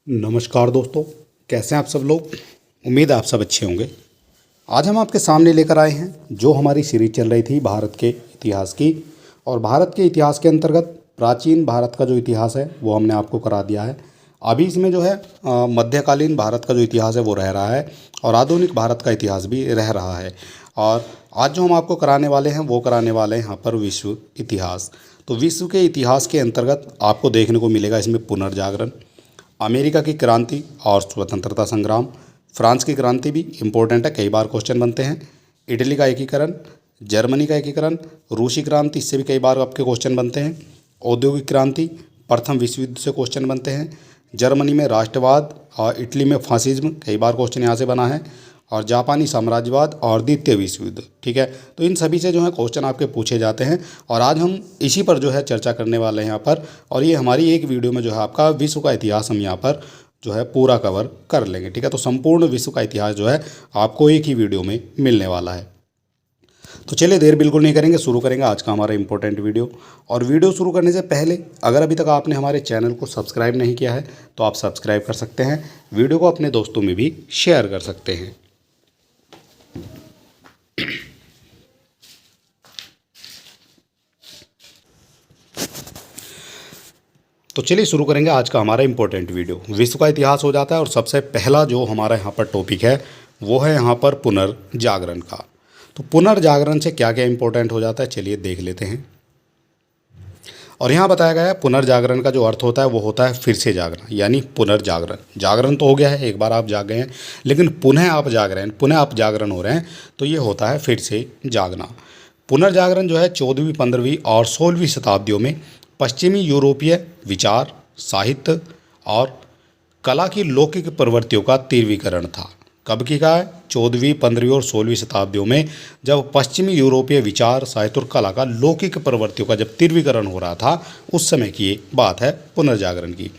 नमस्कार दोस्तों, कैसे हैं आप सब लोग। उम्मीद है आप सब अच्छे होंगे। आज हम आपके सामने लेकर आए हैं जो हमारी सीरीज चल रही थी भारत के इतिहास की। और भारत के इतिहास के अंतर्गत प्राचीन भारत का जो इतिहास है वो हमने आपको करा दिया है। अभी इसमें जो है मध्यकालीन भारत का जो इतिहास है वो रह रहा है और आधुनिक भारत का इतिहास भी रह रहा है। और आज जो हम आपको कराने वाले हैं वो कराने वाले हैं यहाँ पर विश्व इतिहास। तो विश्व के इतिहास के अंतर्गत आपको देखने को मिलेगा इसमें पुनर्जागरण, अमेरिका की क्रांति और स्वतंत्रता संग्राम, फ्रांस की क्रांति भी इम्पोर्टेंट है, कई बार क्वेश्चन बनते हैं। इटली का एकीकरण, जर्मनी का एकीकरण, रूसी क्रांति, इससे भी कई बार आपके क्वेश्चन बनते हैं। औद्योगिक क्रांति, प्रथम विश्व युद्ध से क्वेश्चन बनते हैं। जर्मनी में राष्ट्रवाद और इटली में फासिज्म, कई बार क्वेश्चन यहाँ से बना है। और जापानी साम्राज्यवाद और द्वितीय विश्व युद्ध, ठीक है। तो इन सभी से जो है क्वेश्चन आपके पूछे जाते हैं और आज हम इसी पर जो है चर्चा करने वाले हैं यहाँ पर। और ये हमारी एक वीडियो में जो है आपका विश्व का इतिहास हम यहाँ पर जो है पूरा कवर कर लेंगे, ठीक है। तो संपूर्ण विश्व का इतिहास जो है आपको एक ही वीडियो में मिलने वाला है। तो चलिए देर बिल्कुल नहीं करेंगे, शुरू करेंगे आज का हमारा इंपॉर्टेंट वीडियो। और वीडियो शुरू करने से पहले अगर अभी तक आपने हमारे चैनल को सब्सक्राइब नहीं किया है तो आप सब्सक्राइब कर सकते हैं, वीडियो को अपने दोस्तों में भी शेयर कर सकते हैं। तो चलिए शुरू करेंगे आज का हमारा इंपॉर्टेंट वीडियो। विश्व का इतिहास हो जाता है और सबसे पहला जो हमारा यहाँ पर टॉपिक है वो है यहाँ पर पुनर्जागरण का। तो पुनर्जागरण से क्या क्या इंपॉर्टेंट हो जाता है चलिए देख लेते हैं। और यहाँ बताया गया है पुनर्जागरण का जो अर्थ होता है वो होता है फिर से जागना, यानी पुनर्जागरण। जागरण तो हो गया है, एक बार आप जाग गए हैं, लेकिन पुनः आप जाग रहे हैं, पुनः आप जागरण हो रहे हैं, तो ये होता है फिर से जागना। पुनर्जागरण जो है 14वीं, 15वीं और 16वीं शताब्दियों में पश्चिमी यूरोपीय विचार, साहित्य और कला की लौकिक प्रवृत्तियों का तीव्रीकरण था। कब की का है? 14वीं, 15वीं और 16वीं शताब्दियों में, जब पश्चिमी यूरोपीय विचार, साहित्य और कला का लौकिक प्रवृत्तियों का जब तीव्रीकरण हो रहा था, उस समय की ये बात है पुनर्जागरण की।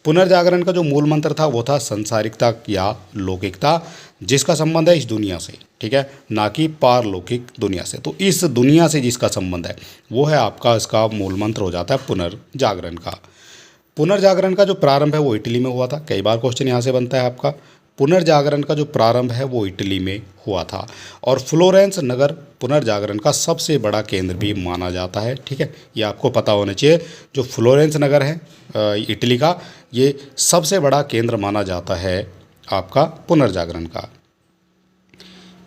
पुनर्जागरण का जो मूल मंत्र था वो था संसारिकता या लौकिकता, जिसका संबंध है इस दुनिया से, ठीक है, ना कि पारलौकिक दुनिया से। तो इस दुनिया से जिसका संबंध है वो है आपका, इसका मूल मंत्र हो जाता है पुनर्जागरण का। पुनर्जागरण का जो प्रारंभ है वो इटली में हुआ था, कई बार क्वेश्चन यहाँ से बनता है आपका। पुनर्जागरण का जो प्रारंभ है वो इटली में हुआ था और फ्लोरेंस नगर पुनर्जागरण का सबसे बड़ा केंद्र भी माना जाता है, ठीक है। ये आपको पता होना चाहिए, जो फ्लोरेंस नगर है इटली का, ये सबसे बड़ा केंद्र माना जाता है आपका पुनर्जागरण का।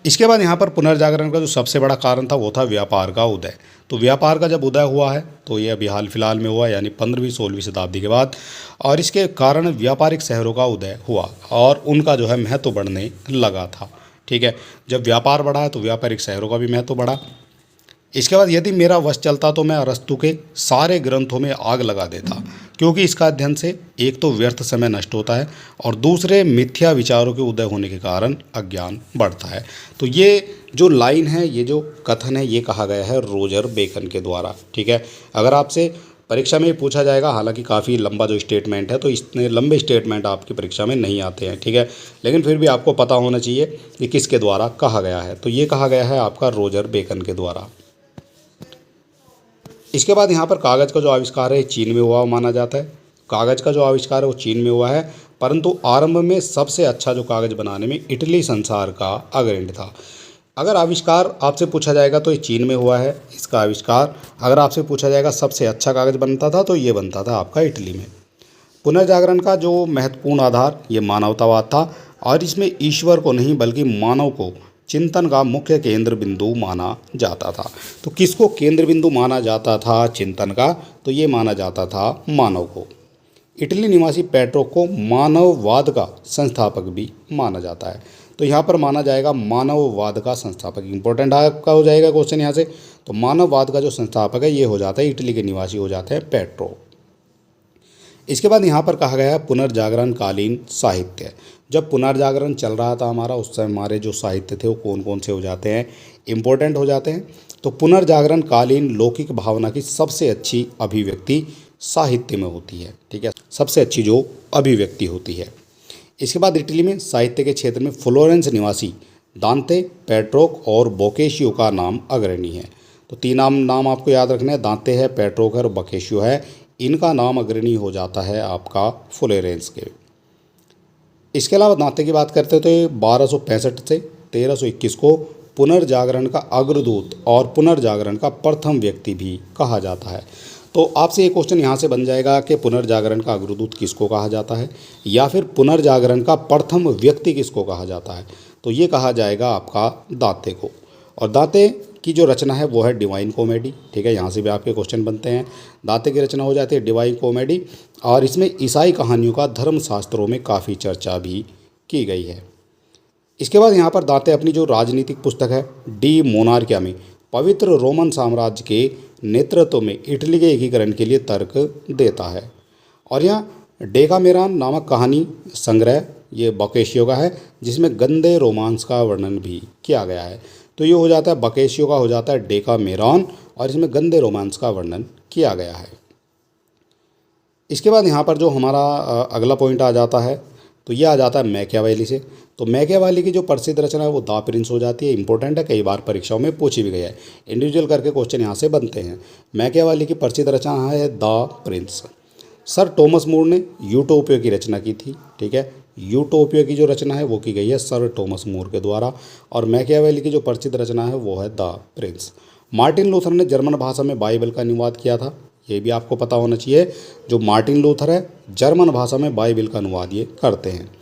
इसके बाद यहाँ पर पुनर्जागरण का जो सबसे बड़ा कारण था वो था व्यापार का उदय। तो व्यापार का जब उदय हुआ है तो ये अभी हाल फिलहाल में हुआ, यानी 15वीं 16वीं शताब्दी के बाद। और इसके कारण व्यापारिक शहरों का उदय हुआ और उनका जो है महत्व बढ़ने लगा था, ठीक है। जब व्यापार बढ़ा है तो व्यापारिक शहरों का भी महत्व बढ़ा। इसके बाद यदि मेरा वश चलता तो मैं अरस्तु के सारे ग्रंथों में आग लगा देता, क्योंकि इसका अध्ययन से एक तो व्यर्थ समय नष्ट होता है और दूसरे मिथ्या विचारों के उदय होने के कारण अज्ञान बढ़ता है। तो ये जो लाइन है, ये जो कथन है, ये कहा गया है रोजर बेकन के द्वारा, ठीक है। अगर आपसे परीक्षा में पूछा जाएगा, हालांकि काफ़ी लंबा जो स्टेटमेंट है, तो इतने लंबे स्टेटमेंट आपकी परीक्षा में नहीं आते हैं, ठीक है, लेकिन फिर भी आपको पता होना चाहिए कि किसके द्वारा कहा गया है। तो ये कहा गया है आपका रोजर बेकन के द्वारा। इसके बाद यहाँ पर कागज़ का जो आविष्कार है चीन में हुआ माना जाता है। कागज़ का जो आविष्कार है वो चीन में हुआ है, परंतु आरंभ में सबसे अच्छा जो कागज़ बनाने में इटली संसार का अग्रणी था। अगर आविष्कार आपसे पूछा जाएगा तो ये चीन में हुआ है इसका आविष्कार। अगर आपसे पूछा जाएगा सबसे अच्छा कागज़ बनता था तो ये बनता था आपका इटली में। पुनर्जागरण का जो महत्वपूर्ण आधार ये मानवतावाद था और इसमें ईश्वर को नहीं बल्कि मानव को चिंतन का मुख्य केंद्र बिंदु माना जाता था। तो किसको केंद्र बिंदु माना जाता था चिंतन का? तो ये माना जाता था मानव को। इटली निवासी पेट्रोक को मानववाद का संस्थापक भी माना जाता है। तो यहाँ पर माना जाएगा मानववाद का संस्थापक, इंपॉर्टेंट आपका हो जाएगा क्वेश्चन यहाँ से। तो मानववाद का जो संस्थापक है ये हो जाता है इटली के निवासी हो जाते हैं पेट्रोक। इसके बाद यहाँ पर कहा गया है पुनर्जागरण कालीन साहित्य। जब पुनर्जागरण चल रहा था हमारा, उस समय हमारे जो साहित्य थे वो कौन कौन से हो जाते हैं, इम्पोर्टेंट हो जाते हैं। तो पुनर्जागरण कालीन लौकिक भावना की सबसे अच्छी अभिव्यक्ति साहित्य में होती है, ठीक है, सबसे अच्छी जो अभिव्यक्ति होती है। इसके बाद इटली में साहित्य के क्षेत्र में फ्लोरेंस निवासी दांते, पेट्रोक और बोकेशियो का नाम अग्रणी है। तो तीन नाम आपको याद रखना है, दांते है, पेट्रोक है और बोकेशियो है। इनका नाम अग्रणी हो जाता है आपका फ्लोरेंस के। इसके अलावा दांते की बात करते हैं तो ये 1265 से 1321 को पुनर्जागरण का अग्रदूत और पुनर्जागरण का प्रथम व्यक्ति भी कहा जाता है। तो आपसे ये क्वेश्चन यहाँ से बन जाएगा कि पुनर्जागरण का अग्रदूत किसको कहा जाता है या फिर पुनर्जागरण का प्रथम व्यक्ति किसको कहा जाता है। तो ये कहा जाएगा आपका दांते को। और दांते की जो रचना है वो है डिवाइन कॉमेडी। ठीक है, यहाँ से भी आपके क्वेश्चन बनते हैं। दांते की रचना हो जाती है डिवाइन कॉमेडी और इसमें ईसाई कहानियों का धर्मशास्त्रों में काफ़ी चर्चा भी की गई है। इसके बाद यहाँ पर दांते अपनी जो राजनीतिक पुस्तक है डी मोनार्किया में पवित्र रोमन साम्राज्य के नेतृत्व में इटली के एकीकरण के लिए तर्क देता है। और यहाँ डेकामेरॉन नामक कहानी संग्रह ये बॉकेशियो का है जिसमें गंदे रोमांस का वर्णन भी किया गया है। तो ये हो जाता है बॉकेशियो का हो जाता है डेकामेरॉन और इसमें गंदे रोमांस का वर्णन किया गया है। इसके बाद यहाँ पर जो हमारा अगला पॉइंट आ जाता है तो ये आ जाता है मैकियावेली से। तो मैकियावेली की जो प्रसिद्ध रचना है वो द प्रिंस हो जाती है। इंपॉर्टेंट है, कई बार परीक्षाओं में पूछी भी गया है। इंडिविजुअल करके क्वेश्चन यहाँ से बनते हैं। मैकियावेली की प्रसिद्ध रचना है the Prince. Sir Thomas More ने यूटोपिया की रचना की थी। ठीक है, यूटोपिया की जो रचना है वो की गई है सर टॉमस मूर के द्वारा। और मैकियावेली की जो प्रसिद्ध रचना है वो है द प्रिंस। मार्टिन लूथर ने जर्मन भाषा में बाइबल का अनुवाद किया था, ये भी आपको पता होना चाहिए। जो मार्टिन लूथर है जर्मन भाषा में बाइबल का अनुवाद ये करते हैं।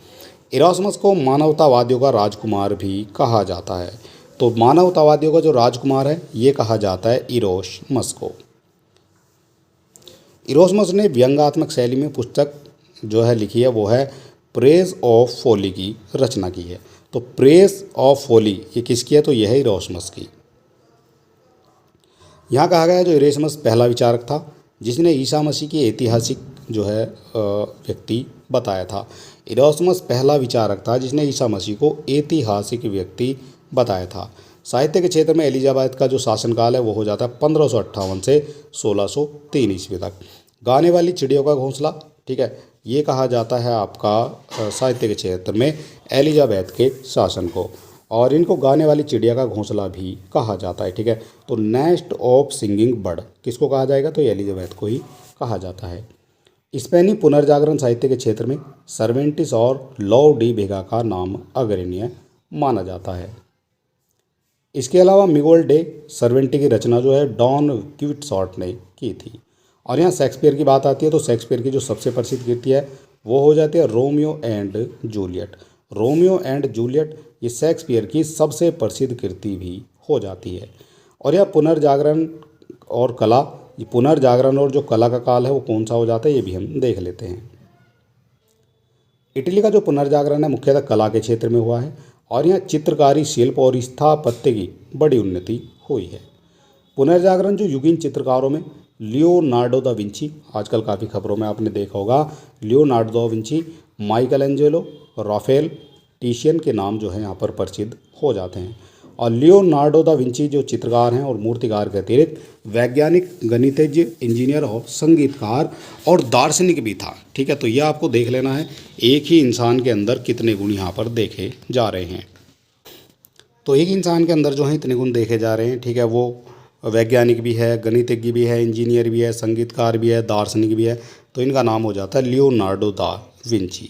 इरास्मस को मानवतावादियों का राजकुमार भी कहा जाता है। तो मानवतावादियों का जो राजकुमार है ये कहा जाता है इरोस्मस को। इरोस्मस ने व्यंग्यात्मक शैली में पुस्तक जो है लिखी है वो है प्रेज ऑफ फोली की रचना की है। तो प्रेज ऑफ फोली ये किसकी है, तो यह है इरोस्मस की। यहाँ कहा गया है जो इरेस्मस पहला विचारक था जिसने ईसा मसीह की ऐतिहासिक जो है व्यक्ति बताया था। इरोस्मस पहला विचारक था जिसने ईसा मसीह को ऐतिहासिक व्यक्ति बताया था। साहित्य के क्षेत्र में एलिजाबेथ का जो शासनकाल है वो हो जाता है 1558 से 1603 ईस्वी तक। गाने वाली चिड़ियों का घोंसला, ठीक है, ये कहा जाता है आपका साहित्य के क्षेत्र में एलिजाबेथ के शासन को। और इनको गाने वाली चिड़िया का घोंसला भी कहा जाता है। ठीक है, तो नेस्ट ऑफ सिंगिंग बर्ड किसको कहा जाएगा, तो एलिजाबेथ को ही कहा जाता है। स्पेनी पुनर्जागरण साहित्य के क्षेत्र में सर्वेंटिस और लौ डी वेगा का नाम अग्रणी माना जाता है। इसके अलावा मिगुएल डे सर्वेंटी की रचना जो है डॉन क्विक्सॉट ने की थी। और यहाँ शेक्सपियर की बात आती है तो शेक्सपियर की जो सबसे प्रसिद्ध कृति है वो हो जाती है Romeo and Juliet. Romeo and Juliet ये शेक्सपियर की सबसे प्रसिद्ध कृति भी हो जाती है। और यह पुनर्जागरण और कला, ये पुनर्जागरण और जो कला का काल है वो कौन सा हो जाता है ये भी हम देख लेते हैं। इटली का जो पुनर्जागरण है मुख्यतः कला के क्षेत्र में हुआ है और यहाँ चित्रकारी, शिल्प और स्थापत्य की बड़ी उन्नति हुई है। पुनर्जागरण जो युगीन चित्रकारों में लियोनार्डो दा विंची, आजकल काफ़ी खबरों में आपने देखा होगा, Leonardo da Vinci, Michelangelo, Raphael, Titian के नाम जो है यहाँ पर प्रसिद्ध हो जाते हैं। और लियोनार्डो दा विंची जो चित्रकार हैं और मूर्तिकार के अतिरिक्त वैज्ञानिक, गणितज्ञ, इंजीनियर और संगीतकार और दार्शनिक भी था। ठीक है, तो यह आपको देख लेना है एक ही इंसान के अंदर कितने गुण यहाँ पर देखे जा रहे हैं। तो एक इंसान के अंदर जो है इतने गुण देखे जा रहे हैं। ठीक है, वो वैज्ञानिक भी है, गणितज्ञ भी है, इंजीनियर भी है, संगीतकार भी है, दार्शनिक भी है। तो इनका नाम हो जाता है Leonardo da Vinci.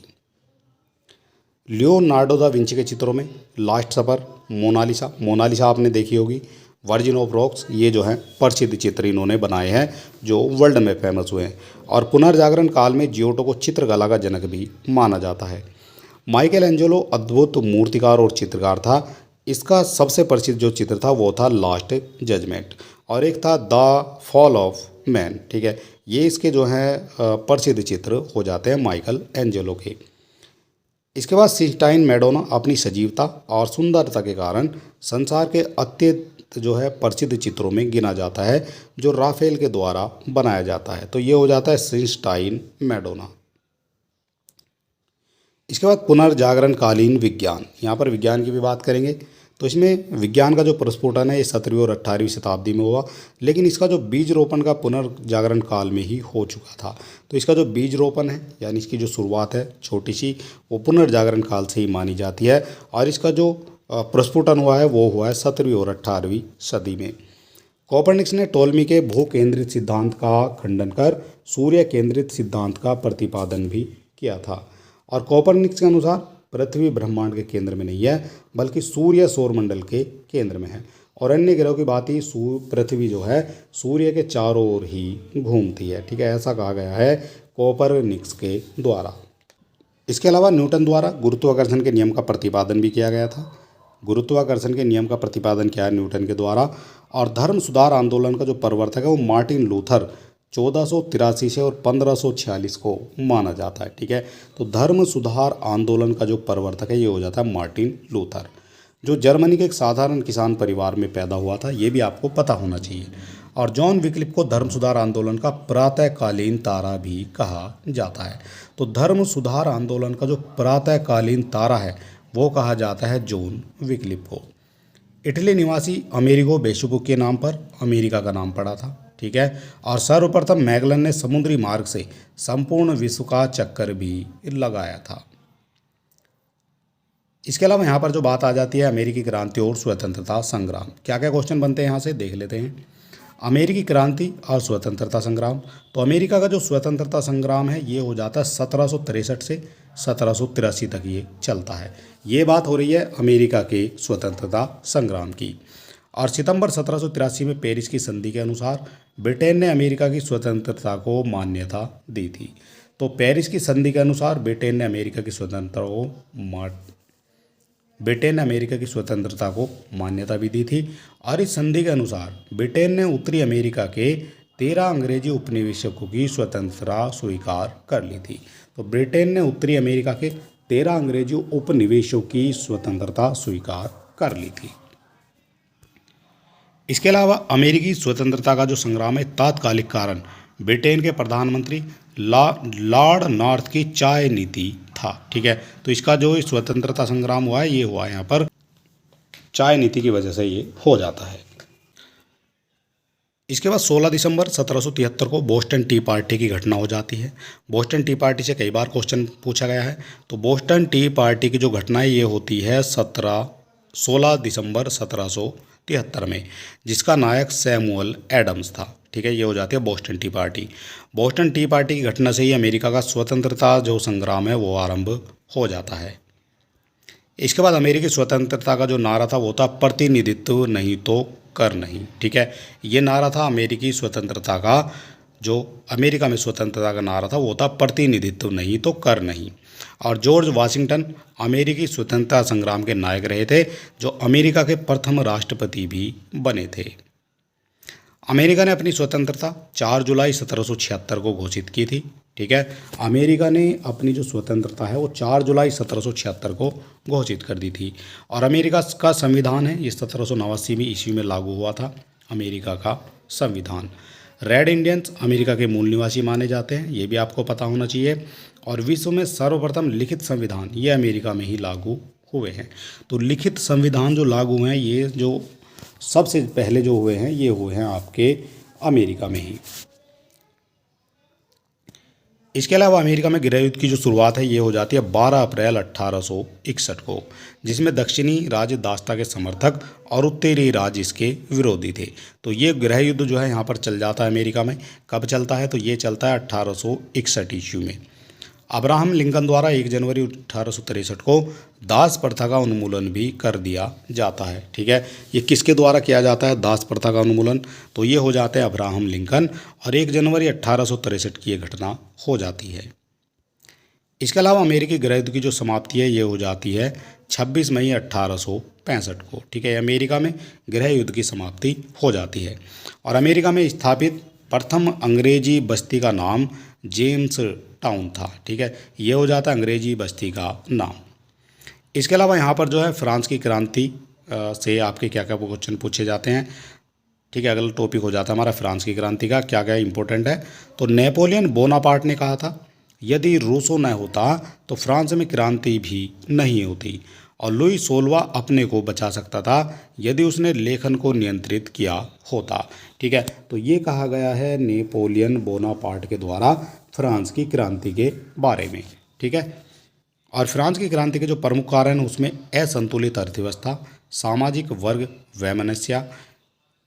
Leonardo da Vinci के चित्रों में लास्ट सपर, मोनालिसा, मोनालिसा आपने देखी होगी, वर्जिन ऑफ रॉक्स, ये जो है प्रसिद्ध चित्र इन्होंने बनाए हैं जो वर्ल्ड में फेमस हुए हैं। और पुनर्जागरण काल में जियोटो को चित्रकला का जनक भी माना जाता है। माइकल एंजेलो अद्भुत मूर्तिकार और चित्रकार था। इसका सबसे प्रसिद्ध जो चित्र था वो था लास्ट जजमेंट और एक था द फॉल ऑफ मैन। ठीक है, ये इसके जो हैं प्रसिद्ध चित्र हो जाते हैं माइकल एंजेलो के। इसके बाद सिस्टाइन मैडोना अपनी सजीवता और सुंदरता के कारण संसार के अत्यंत जो है प्रसिद्ध चित्रों में गिना जाता है जो राफेल के द्वारा बनाया जाता है। तो ये हो जाता है सिस्टाइन मैडोना। इसके बाद पुनर्जागरण कालीन विज्ञान, यहाँ पर विज्ञान की भी बात करेंगे। तो इसमें विज्ञान का जो प्रस्फुटन है ये 17वीं और 18वीं शताब्दी में हुआ, लेकिन इसका जो बीज रोपण का पुनर्जागरण काल में ही हो चुका था। तो इसका जो बीज रोपण है यानी इसकी जो शुरुआत है छोटी सी, वो पुनर्जागरण काल से ही मानी जाती है। और इसका जो प्रस्फुटन हुआ है वो हुआ है 17वीं और 18वीं सदी में। कोपरनिकस ने टोलमी के भू केंद्रित सिद्धांत का खंडन कर सूर्य केंद्रित सिद्धांत का प्रतिपादन भी किया था। और कोपरनिकस के अनुसार पृथ्वी ब्रह्मांड के केंद्र में नहीं है बल्कि सूर्य सौरमंडल के केंद्र में है। और अन्य ग्रहों की बात ही पृथ्वी जो है सूर्य के चारों ओर ही घूमती है। ठीक है, ऐसा कहा गया है कोपरनिकस के द्वारा। इसके अलावा न्यूटन द्वारा गुरुत्वाकर्षण के नियम का प्रतिपादन भी किया गया था। गुरुत्वाकर्षण के नियम का प्रतिपादन किया है न्यूटन के द्वारा। और धर्म सुधार आंदोलन का जो प्रवर्तक है वो मार्टिन लूथर 1483 से और 1546 को माना जाता है। ठीक है, तो धर्म सुधार आंदोलन का जो प्रवर्तक है ये हो जाता है मार्टिन लूथर, जो जर्मनी के एक साधारण किसान परिवार में पैदा हुआ था। ये भी आपको पता होना चाहिए। और जॉन विक्लिप को धर्म सुधार आंदोलन का प्रातःकालीन तारा भी कहा जाता है। तो धर्म सुधार आंदोलन का जो प्रातःकालीन तारा है वो कहा जाता है जॉन विक्लिप को। इटली निवासी अमेरिगो वेसुपु के नाम पर अमेरिका का नाम पड़ा था। ठीक है, और सर्वप्रथम मैगलन ने समुद्री मार्ग से संपूर्ण विश्व का चक्कर भी लगाया था। इसके अलावा यहाँ पर जो बात आ जाती है अमेरिकी क्रांति और स्वतंत्रता संग्राम, क्या क्या क्वेश्चन बनते हैं यहाँ से देख लेते हैं। अमेरिकी क्रांति और स्वतंत्रता संग्राम, तो अमेरिका का जो स्वतंत्रता संग्राम है ये हो जाता है 1763 से 1783 तक ये चलता है। ये बात हो रही है अमेरिका के स्वतंत्रता संग्राम की। और सितंबर 1783 में पेरिस की संधि के अनुसार ब्रिटेन ने अमेरिका की स्वतंत्रता को मान्यता दी थी। तो पेरिस की संधि के अनुसार ब्रिटेन ने अमेरिका की स्वतंत्रता को मान्यता भी दी थी। और इस संधि के अनुसार ब्रिटेन ने उत्तरी अमेरिका के 13 अंग्रेजी उपनिवेशकों की स्वतंत्रता स्वीकार कर ली थी। तो ब्रिटेन ने उत्तरी अमेरिका के 13 अंग्रेजी उपनिवेशों की स्वतंत्रता स्वीकार कर ली थी। इसके अलावा अमेरिकी स्वतंत्रता का जो संग्राम है तात्कालिक कारण ब्रिटेन के प्रधानमंत्री लॉर्ड नॉर्थ की चाय नीति था। ठीक है, तो इसका जो स्वतंत्रता संग्राम हुआ है ये हुआ यहाँ पर चाय नीति की वजह से ये हो जाता है। इसके बाद 16 दिसंबर 1773 को बोस्टन टी पार्टी की घटना हो जाती है। बोस्टन टी पार्टी से कई बार क्वेश्चन पूछा गया है। तो बोस्टन टी पार्टी की जो घटना है ये होती है 16 दिसंबर 1773 में, जिसका नायक सैमुअल एडम्स था। ठीक है, ये हो जाती है Boston T party. Boston T party की घटना से ही अमेरिका का स्वतंत्रता जो संग्राम है वो आरंभ हो जाता है। इसके बाद अमेरिकी स्वतंत्रता का जो नारा था वो था प्रतिनिधित्व नहीं तो कर नहीं। ठीक है, ये नारा था अमेरिकी स्वतंत्रता का, जो अमेरिका में स्वतंत्रता का नारा था वो था प्रतिनिधित्व नहीं तो कर नहीं। और जॉर्ज वाशिंगटन अमेरिकी स्वतंत्रता संग्राम के नायक रहे थे, जो अमेरिका के प्रथम राष्ट्रपति भी बने थे। अमेरिका ने अपनी स्वतंत्रता 4 जुलाई 1776 को घोषित की थी। ठीक है, अमेरिका ने अपनी जो स्वतंत्रता है वो 4 जुलाई 1776 को घोषित कर दी थी। और अमेरिका का संविधान है ये 1789 में ईस्वी में लागू हुआ था। अमेरिका का संविधान। रेड इंडियंस अमेरिका के मूल निवासी माने जाते हैं, ये भी आपको पता होना चाहिए। और विश्व में सर्वप्रथम लिखित संविधान ये अमेरिका में ही लागू हुए हैं। तो लिखित संविधान जो लागू हैं ये जो सबसे पहले जो हुए हैं ये हुए हैं आपके अमेरिका में ही। इसके अलावा अमेरिका में गृह युद्ध की जो शुरुआत है ये हो जाती है 12 अप्रैल 1861 को, जिसमें दक्षिणी राज्य दासता के समर्थक और उत्तरी राज्य इसके विरोधी थे। तो ये गृह युद्ध जो है यहाँ पर चल जाता है अमेरिका में। कब चलता है? तो ये चलता है 1861 ईस्वी में। अब्राहम लिंकन द्वारा 1 जनवरी 1863 को दास प्रथा का उन्मूलन भी कर दिया जाता है। ठीक है, ये किसके द्वारा किया जाता है दास प्रथा का उन्मूलन? तो ये हो जाते हैं अब्राहम लिंकन, और 1 जनवरी 1863 की ये घटना हो जाती है। इसके अलावा अमेरिकी गृह युद्ध की जो समाप्ति है ये हो जाती है 26 मई 1865 को। ठीक है, अमेरिका में गृह युद्ध की समाप्ति हो जाती है। और अमेरिका में स्थापित प्रथम अंग्रेजी बस्ती का नाम जेम्स टाउन था। ठीक है, ये हो जाता है अंग्रेजी बस्ती का नाम। इसके अलावा यहाँ पर जो है फ्रांस की क्रांति से आपके क्या क्या क्वेश्चन पूछे जाते हैं। ठीक है, अगला टॉपिक हो जाता है हमारा फ्रांस की क्रांति का क्या क्या इंपॉर्टेंट है। तो नेपोलियन बोनापार्ट ने कहा था यदि रूसो न होता तो फ्रांस में क्रांति भी नहीं होती, और लुई 16वां अपने को बचा सकता था यदि उसने लेखन को नियंत्रित किया होता। ठीक है, तो ये कहा गया है नेपोलियन बोनापार्ट के द्वारा फ्रांस की क्रांति के बारे में। ठीक है, और फ्रांस की क्रांति के जो प्रमुख कारण हैं उसमें असंतुलित अर्थव्यवस्था, सामाजिक वर्ग वैमनस्य,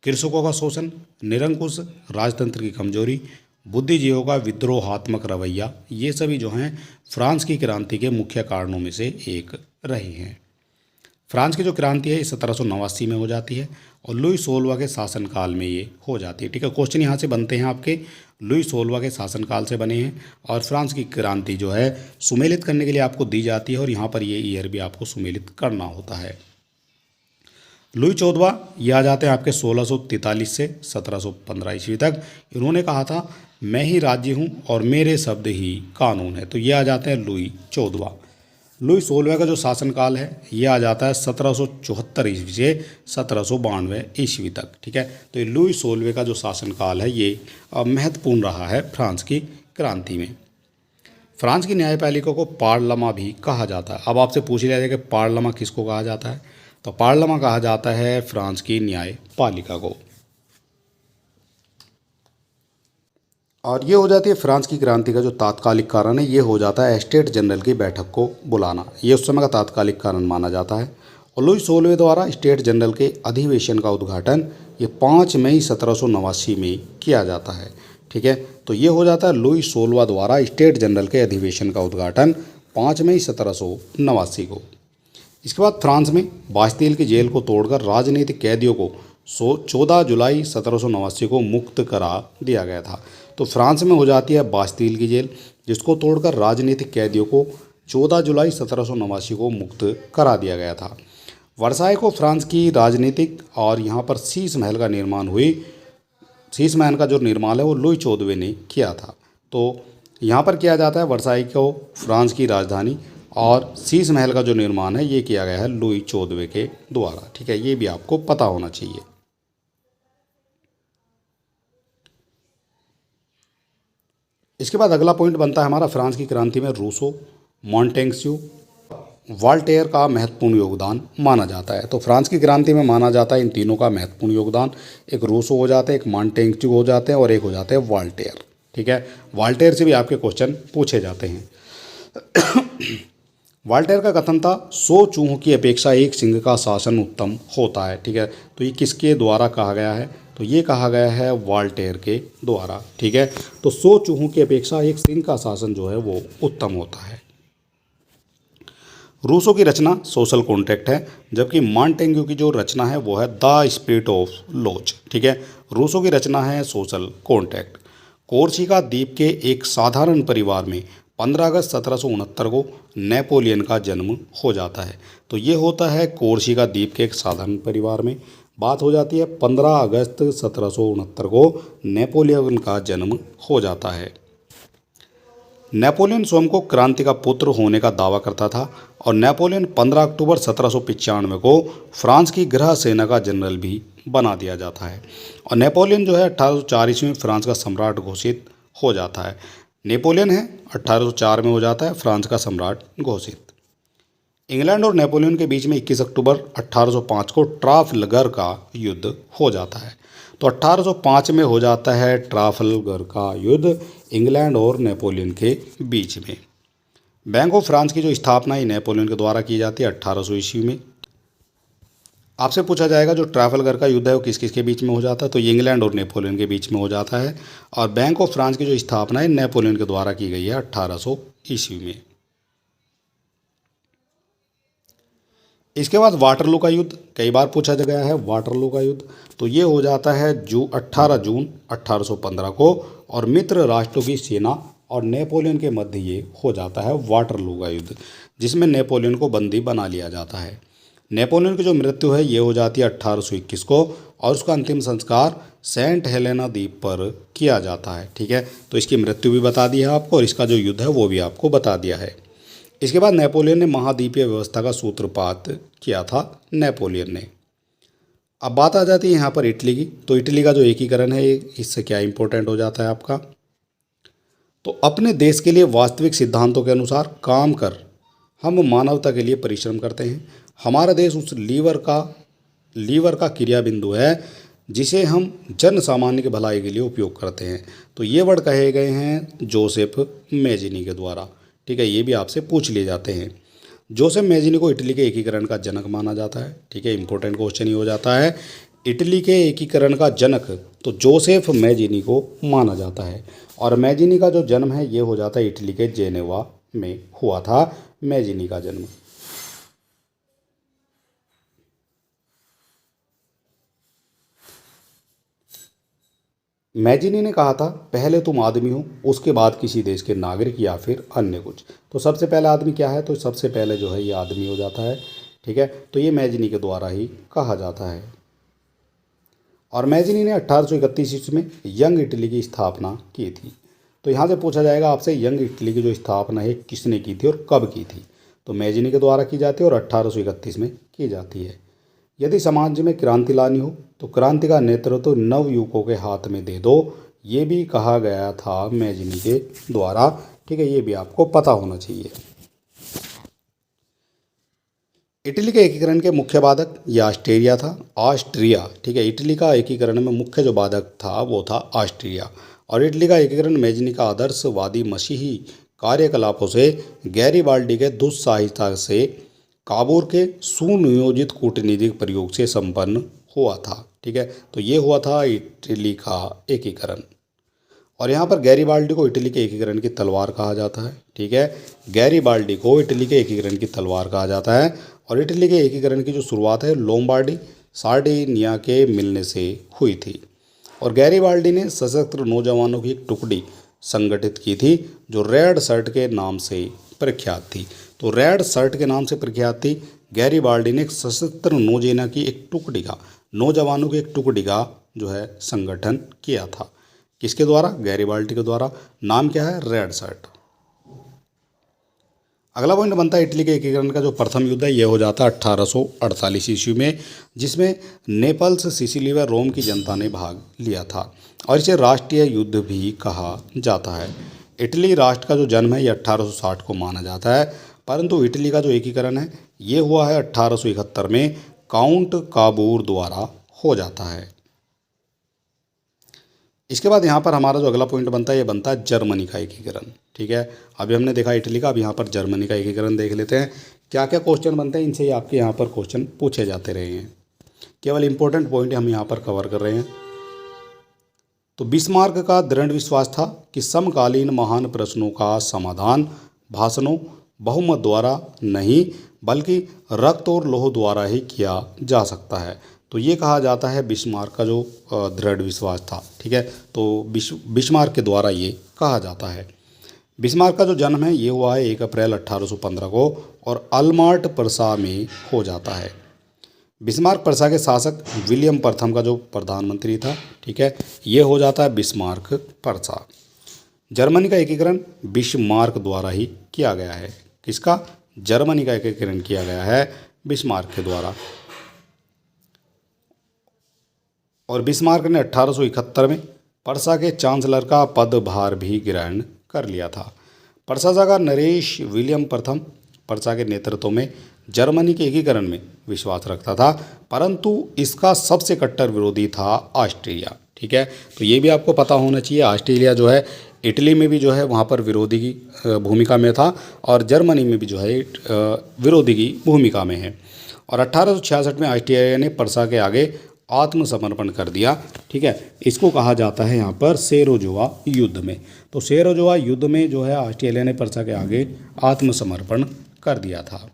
कृषकों का शोषण, निरंकुश राजतंत्र की कमजोरी, बुद्धिजीवियों का विद्रोहात्मक रवैया, ये सभी जो हैं फ्रांस की क्रांति के मुख्य कारणों में से एक रही हैं। फ्रांस की जो क्रांति है ये 1789 में हो जाती है और लुई 16वां के शासनकाल में ये हो जाती है। ठीक है, क्वेश्चन यहाँ से बनते हैं आपके, लुई 16वां के शासनकाल से बने हैं और फ्रांस की क्रांति जो है सुमेलित करने के लिए आपको दी जाती है और यहाँ पर ये ईयर भी आपको सुमेलित करना होता है। लुई 14वां ये आ जाते हैं आपके 1643 से 1715 ईस्वी तक। इन्होंने कहा था मैं ही राज्य हूँ और मेरे शब्द ही कानून है, तो ये आ जाते हैं लुई 14वां। लुई 16वें का जो शासनकाल है ये आ जाता है 1774 ईस्वी से 1792 ईस्वी तक। ठीक है, तो ये लुई 16वें का जो शासनकाल है ये महत्वपूर्ण रहा है फ्रांस की क्रांति में। फ्रांस की न्यायपालिका को पार्लमा भी कहा जाता है। अब आपसे पूछ लिया जाए कि पार्लमा किसको कहा जाता है, तो पार्लमा कहा जाता है फ्रांस की न्यायपालिका को। और ये हो जाती है फ्रांस की क्रांति का जो तात्कालिक कारण है, ये हो जाता है स्टेट जनरल की बैठक को बुलाना, ये उस समय का तात्कालिक कारण माना जाता है। और लुई 16वें द्वारा स्टेट जनरल के अधिवेशन का उद्घाटन ये 5 मई 1789 में किया जाता है। ठीक है, तो ये हो जाता है लुई 16वां द्वारा स्टेट जनरल के अधिवेशन का उद्घाटन 5 मई 1789 को। इसके बाद फ्रांस में बास्तिल की जेल को तोड़कर राजनीतिक कैदियों को 14 जुलाई 1789 को मुक्त करा दिया गया था। तो फ्रांस में हो जाती है बास्तिल की जेल, जिसको तोड़कर राजनीतिक कैदियों को 14 जुलाई 1789 को मुक्त करा दिया गया था। वर्साय को फ्रांस की राजनीतिक और यहाँ पर शीश महल का निर्माण हुई, शीश महल का जो निर्माण है वो लुई 14वें ने किया था। तो यहाँ पर किया जाता है वर्साई को फ्रांस की राजधानी, और शीश महल का जो निर्माण है ये किया गया है लुई 14वें के द्वारा। ठीक है, ये भी आपको पता होना चाहिए। इसके बाद अगला पॉइंट बनता है हमारा फ्रांस की क्रांति में रूसो, मॉन्टेस्क्यू, वॉल्टेयर का महत्वपूर्ण योगदान माना जाता है। तो फ्रांस की क्रांति में माना जाता है इन तीनों का महत्वपूर्ण योगदान, एक रूसो हो जाते हैं, एक मॉन्टेस्क्यू हो जाते हैं और एक हो जाते हैं वॉल्टेयर। ठीक है, वॉल्टेयर से भी आपके क्वेश्चन पूछे जाते हैं। वॉल्टेयर का कथन था 100 चूहों की अपेक्षा एक सिंह का शासन उत्तम होता है। ठीक है, तो ये किसके द्वारा कहा गया है, तो ये कहा गया है वॉल्टेयर के द्वारा। ठीक है, तो 100 चूहों की अपेक्षा एक सिंह का शासन जो है वो उत्तम होता है। रूसो की रचना सोशल कॉन्ट्रैक्ट है, जबकि मॉन्टेस्क्यू की जो रचना है वो है द स्पिरिट ऑफ लॉज। ठीक है, रूसो की रचना है सोशल कॉन्ट्रैक्ट। कोर्सिका द्वीप के एक साधारण परिवार में 15 अगस्त 1769 को नेपोलियन का जन्म हो जाता है। तो ये होता है कोर्सिका द्वीप के एक साधारण परिवार में, बात हो जाती है 15 अगस्त 1769 को नेपोलियन का जन्म हो जाता है। नेपोलियन स्वयं को क्रांति का पुत्र होने का दावा करता था और नेपोलियन 15 अक्टूबर 1795 को फ्रांस की गृह सेना का जनरल भी बना दिया जाता है। और नेपोलियन जो है 1804 ईस्वी में फ्रांस का सम्राट घोषित हो जाता है। नेपोलियन है 1804 में हो जाता है फ्रांस का सम्राट घोषित। इंग्लैंड और नेपोलियन के बीच में 21 अक्टूबर 1805 को ट्राफलगर का युद्ध हो जाता है। तो 1805 में हो जाता है ट्राफलगर का युद्ध इंग्लैंड और नेपोलियन के बीच में। बैंक ऑफ फ्रांस की जो स्थापना है नेपोलियन के द्वारा की जाती है 1800 ईस्वी में। आपसे पूछा जाएगा जो ट्राफलगर का युद्ध है वो किस किस के बीच में हो जाता है, तो ये इंग्लैंड और नेपोलियन के बीच में हो जाता है। और बैंक ऑफ फ्रांस की जो स्थापना है नेपोलियन के द्वारा की गई है 1800 ईस्वी में। इसके बाद वाटरलू का युद्ध कई बार पूछा गया है। वाटरलू का युद्ध तो ये हो जाता है 18 जून 1815 को, और मित्र राष्ट्रों की सेना और नेपोलियन के मध्य ये हो जाता है वाटरलू का युद्ध, जिसमें नेपोलियन को बंदी बना लिया जाता है। नेपोलियन की जो मृत्यु है ये हो जाती है 1821 को, और उसका अंतिम संस्कार सेंट हेलेना द्वीप पर किया जाता है। ठीक है, तो इसकी मृत्यु भी बता दी है आपको और इसका जो युद्ध है वो भी आपको बता दिया है। इसके बाद नेपोलियन ने महाद्वीपीय व्यवस्था का सूत्रपात किया था नेपोलियन ने। अब बात आ जाती है यहाँ पर इटली की। तो इटली का जो एकीकरण है इससे क्या इंपॉर्टेंट हो जाता है आपका, तो अपने देश के लिए वास्तविक सिद्धांतों के अनुसार काम कर हम मानवता के लिए परिश्रम करते हैं। हमारा देश उस लीवर का क्रिया बिंदु है जिसे हम जन सामान्य की भलाई के लिए उपयोग करते हैं। तो ये वर्ड कहे गए हैं जोसेफ मेजिनी के द्वारा। ठीक है, ये भी आपसे पूछ लिए जाते हैं। जोसेफ मेजिनी को इटली के एकीकरण का जनक माना जाता है। ठीक है, इंपॉर्टेंट क्वेश्चन ही हो जाता है। इटली के एकीकरण का जनक तो जोसेफ मेजिनी को माना जाता है। और मैजिनी का जो जन्म है ये हो जाता है इटली के जेनेवा में हुआ था मैजिनी का जन्म। मैजिनी ने कहा था पहले तुम आदमी हो, उसके बाद किसी देश के नागरिक या फिर अन्य कुछ। तो सबसे पहला आदमी क्या है, तो सबसे पहले जो है ये आदमी हो जाता है। ठीक है, तो ये मैजिनी के द्वारा ही कहा जाता है। और मैजिनी ने 1831 ईस्वी में यंग इटली की स्थापना की थी। तो यहाँ से पूछा जाएगा आपसे यंग इटली की जो स्थापना है किसने की थी और कब की थी। तो मैजिनी के द्वारा की जाती है और 1831 में की जाती है। यदि समाज में क्रांति लानी हो तो क्रांति का नेतृत्व नवयुवकों के हाथ में दे दो, ये भी कहा गया था मैजिनी के द्वारा। ठीक है, ये भी आपको पता होना चाहिए। इटली के एकीकरण के मुख्य बाधक ये ऑस्ट्रिया था, ऑस्ट्रिया। ठीक है, इटली का एकीकरण में मुख्य जो बाधक था वो था ऑस्ट्रिया। और इटली का एकीकरण मैजिनी का आदर्शवादी मसीही कार्यकलापों से, गैरीबाल्डी के दुस्साहसिकता से, काबूल के सुनियोजित कूटनीतिक प्रयोग से संपन्न हुआ था। ठीक है, तो ये हुआ था इटली का एकीकरण। और यहाँ पर गैरीबाल्डी को इटली के एकीकरण की तलवार कहा जाता है। ठीक है, गैरीबाल्डी को इटली के एकीकरण की तलवार कहा जाता है। और इटली के एकीकरण की जो शुरुआत है लोम्बार्डी सार्डिनिया के मिलने से हुई थी। और गैरीबाल्डी ने सशस्त्र नौजवानों की एक टुकड़ी संगठित की थी जो रेड शर्ट के नाम से प्रख्यात थी। तो रेड शर्ट के नाम से प्रख्यात थी। गैरीबाल्डी ने एक सशस्त्र नौसेना की एक टुकड़ी का, नौजवानों की एक टुकड़ी का जो है संगठन किया था। किसके द्वारा? गैरीबाल्डी के द्वारा। नाम क्या है? Red shirt. अगला पॉइंट बनता है इटली के एकीकरण का जो प्रथम युद्ध है ये हो जाता है 1848 ईस्वी में, जिसमें नेपल्स, सिसिली व रोम की जनता ने भाग लिया था और इसे राष्ट्रीय युद्ध भी कहा जाता है। इटली राष्ट्र का जो जन्म है ये 1860 को माना जाता है, परंतु इटली का जो एकीकरण है ये हुआ है 1871 में काउंट काबूर द्वारा हो जाता है। इसके बाद यहाँ पर हमारा जो अगला पॉइंट बनता है ये बनता है जर्मनी का एकीकरण। ठीक है, अभी हमने देखा इटली का, अब यहाँ पर जर्मनी का एकीकरण देख लेते हैं। क्या क्या क्वेश्चन बनते हैं इनसे ही आपके यहाँ पर क्वेश्चन पूछे जाते रहे हैं। केवल इंपॉर्टेंट पॉइंट हम यहाँ पर कवर कर रहे हैं। तो बिस्मार्क का दृढ़ विश्वास था कि समकालीन महान प्रश्नों का समाधान भाषणों, बहुमत द्वारा नहीं बल्कि रक्त और लौह द्वारा ही किया जा सकता है। तो ये कहा जाता है बिस्मार्क का जो दृढ़ विश्वास था। ठीक है, तो बिस्मार्क के द्वारा ये कहा जाता है। बिस्मार्क का जो जन्म है ये हुआ है 1 अप्रैल 1815 को और अल्मार्ट प्रसा में हो जाता है। बिस्मार्क प्रसा के शासक विलियम प्रथम का जो प्रधानमंत्री था। ठीक है, ये हो जाता है बिस्मार्क प्रसा। जर्मनी का एकीकरण बिस्मार्क द्वारा ही किया गया है। किसका? जर्मनी का एकीकरण किया गया है बिस्मार्क के द्वारा। और बिस्मार्क ने 1871 में प्रसा के चांसलर का पदभार भी ग्रहण कर लिया था। प्रशा का नरेश विलियम प्रथम प्रसा के नेतृत्व में जर्मनी के एकीकरण में विश्वास रखता था, परंतु इसका सबसे कट्टर विरोधी था ऑस्ट्रिया। ठीक है, तो ये भी आपको पता होना चाहिए। ऑस्ट्रेलिया जो है इटली में भी जो है वहाँ पर विरोधी की भूमिका में था और जर्मनी में भी जो है विरोधी की भूमिका में है। और 1866 में ऑस्ट्रिया ने प्रसा के आगे आत्मसमर्पण कर दिया। ठीक है, इसको कहा जाता है यहाँ पर सेरोजोवा युद्ध में। तो सेरोजोवा युद्ध में जो है ऑस्ट्रेलिया ने प्रसा के आगे आत्मसमर्पण कर दिया था।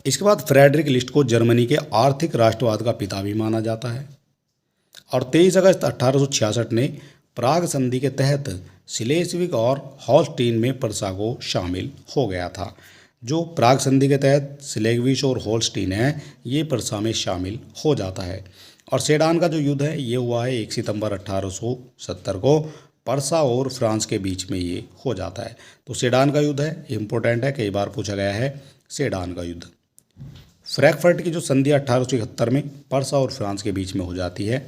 इसके बाद फ्रेडरिक लिस्ट को जर्मनी के आर्थिक राष्ट्रवाद का पिता भी माना जाता है। और 23 अगस्त 1866 ने प्राग संधि के तहत स्लेस्विग और हॉलस्टीन में प्रसा को शामिल हो गया था। जो प्राग संधि के तहत स्लेस्विग और हॉलस्टीन है ये प्रसा में शामिल हो जाता है। और सेडान का जो युद्ध है ये हुआ है 1 सितंबर 1870 को प्रसा और फ्रांस के बीच में ये हो जाता है। तो सेडान का युद्ध है, इम्पोर्टेंट है, कई बार पूछा गया है सेडान का युद्ध। फ्रैंकफर्ट की जो संधि 1871 में प्रसा और फ्रांस के बीच में हो जाती है।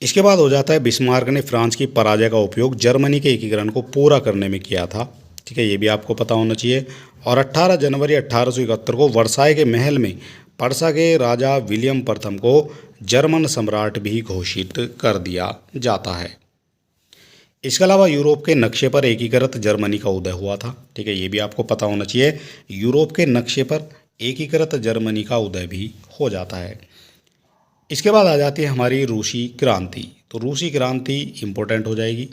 इसके बाद हो जाता है बिस्मार्क ने फ्रांस की पराजय का उपयोग जर्मनी के एकीकरण को पूरा करने में किया था। ठीक है, ये भी आपको पता होना चाहिए। और 18 जनवरी 1871 को वर्साई के महल में प्रसा के राजा विलियम प्रथम को जर्मन सम्राट भी घोषित कर दिया जाता है। इसके अलावा यूरोप के नक्शे पर एकीकृत जर्मनी का उदय हुआ था। ठीक है, ये भी आपको पता होना चाहिए। यूरोप के नक्शे पर एकीकृत जर्मनी का उदय भी हो जाता है। इसके बाद आ जाती है हमारी रूसी क्रांति। तो रूसी क्रांति इम्पोर्टेंट हो जाएगी।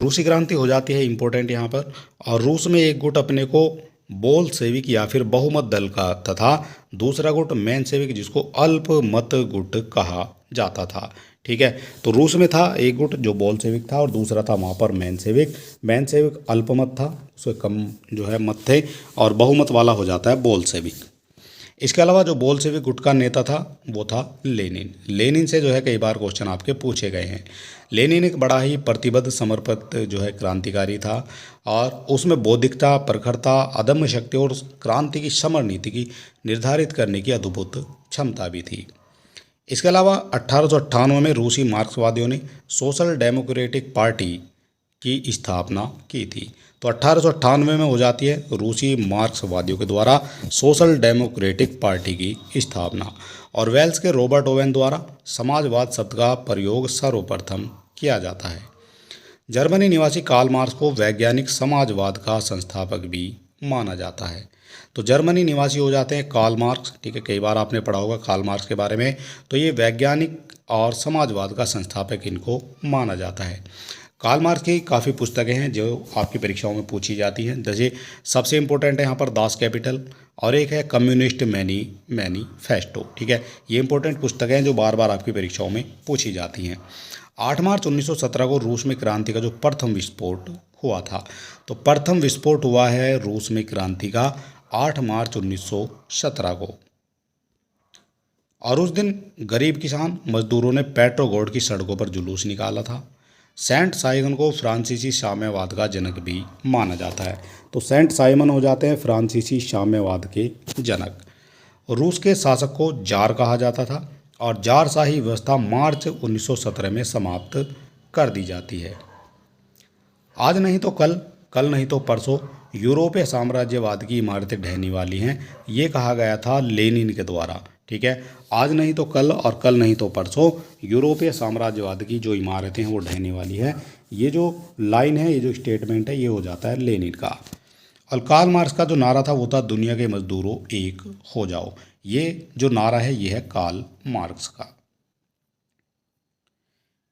रूसी क्रांति हो जाती है इम्पोर्टेंट यहाँ पर। और रूस में एक गुट अपने को बोल्शेविक या फिर बहुमत दल का तथा दूसरा गुट मेंशेविक जिसको अल्पमत गुट कहा जाता था। ठीक है, तो रूस में था एक गुट जो बोल्शेविक था और दूसरा था वहाँ पर मेंशेविक। मेंशेविक अल्पमत था, उसके कम जो है मत थे, और बहुमत वाला हो जाता है बोल्शेविक। इसके अलावा जो बोल्शेविक गुट का नेता था वो था लेनिन। लेनिन से जो है कई बार क्वेश्चन आपके पूछे गए हैं। लेनिन एक बड़ा ही प्रतिबद्ध समर्पित जो है क्रांतिकारी था और उसमें बौद्धिकता, प्रखरता, अदम्य शक्ति और क्रांति की समर नीति की निर्धारित करने की अद्भुत क्षमता भी थी। इसके अलावा 1898 में रूसी मार्क्सवादियों ने सोशल डेमोक्रेटिक पार्टी की स्थापना की थी। तो 1898 में हो जाती है रूसी मार्क्सवादियों के द्वारा सोशल डेमोक्रेटिक पार्टी की स्थापना। और वेल्स के रॉबर्ट ओवेन द्वारा समाजवाद शब्द का प्रयोग सर्वप्रथम किया जाता है। जर्मनी निवासी कार्ल मार्क्स को वैज्ञानिक समाजवाद का संस्थापक भी माना जाता है। तो जर्मनी निवासी हो जाते हैं कार्ल मार्क्स। ठीक है, कई बार आपने पढ़ा होगा कार्ल मार्क्स के बारे में। तो ये वैज्ञानिक और समाजवाद का संस्थापक इनको माना जाता है। कार्ल मार्क्स की काफ़ी पुस्तकें हैं जो आपकी परीक्षाओं में पूछी जाती हैं। जैसे सबसे इम्पोर्टेंट है यहाँ पर दास कैपिटल, और एक है कम्युनिस्ट मैनीफेस्टो। ठीक है, ये इंपॉर्टेंट पुस्तकें हैं जो बार बार आपकी परीक्षाओं में पूछी जाती हैं। 8 मार्च 1917 को रूस में क्रांति का जो प्रथम विस्फोट हुआ था। तो प्रथम विस्फोट हुआ है रूस में क्रांति का 8 मार्च 1917 को। और उस दिन गरीब किसान मजदूरों ने पेट्रोगोड की सड़कों पर जुलूस निकाला था। सेंट साइमन को फ्रांसीसी साम्यवाद का जनक भी माना जाता है। तो सेंट साइमन हो जाते हैं फ्रांसीसी साम्यवाद के जनक। रूस के शासक को जार कहा जाता था और जारशाही व्यवस्था मार्च 1917 में समाप्त कर दी जाती है। आज नहीं तो कल, कल नहीं तो परसों यूरोपीय साम्राज्यवाद की इमारतें ढहने वाली हैं, ये कहा गया था लेनिन के द्वारा। ठीक है, आज नहीं तो कल और कल नहीं तो परसों यूरोपीय साम्राज्यवाद की जो इमारतें हैं वो ढहने वाली है। ये जो लाइन है, ये जो स्टेटमेंट है, ये हो जाता है लेनिन का। और कार्ल मार्क्स का जो नारा था वो था दुनिया के मजदूरों एक हो जाओ। ये जो नारा है ये है कार्ल मार्क्स का।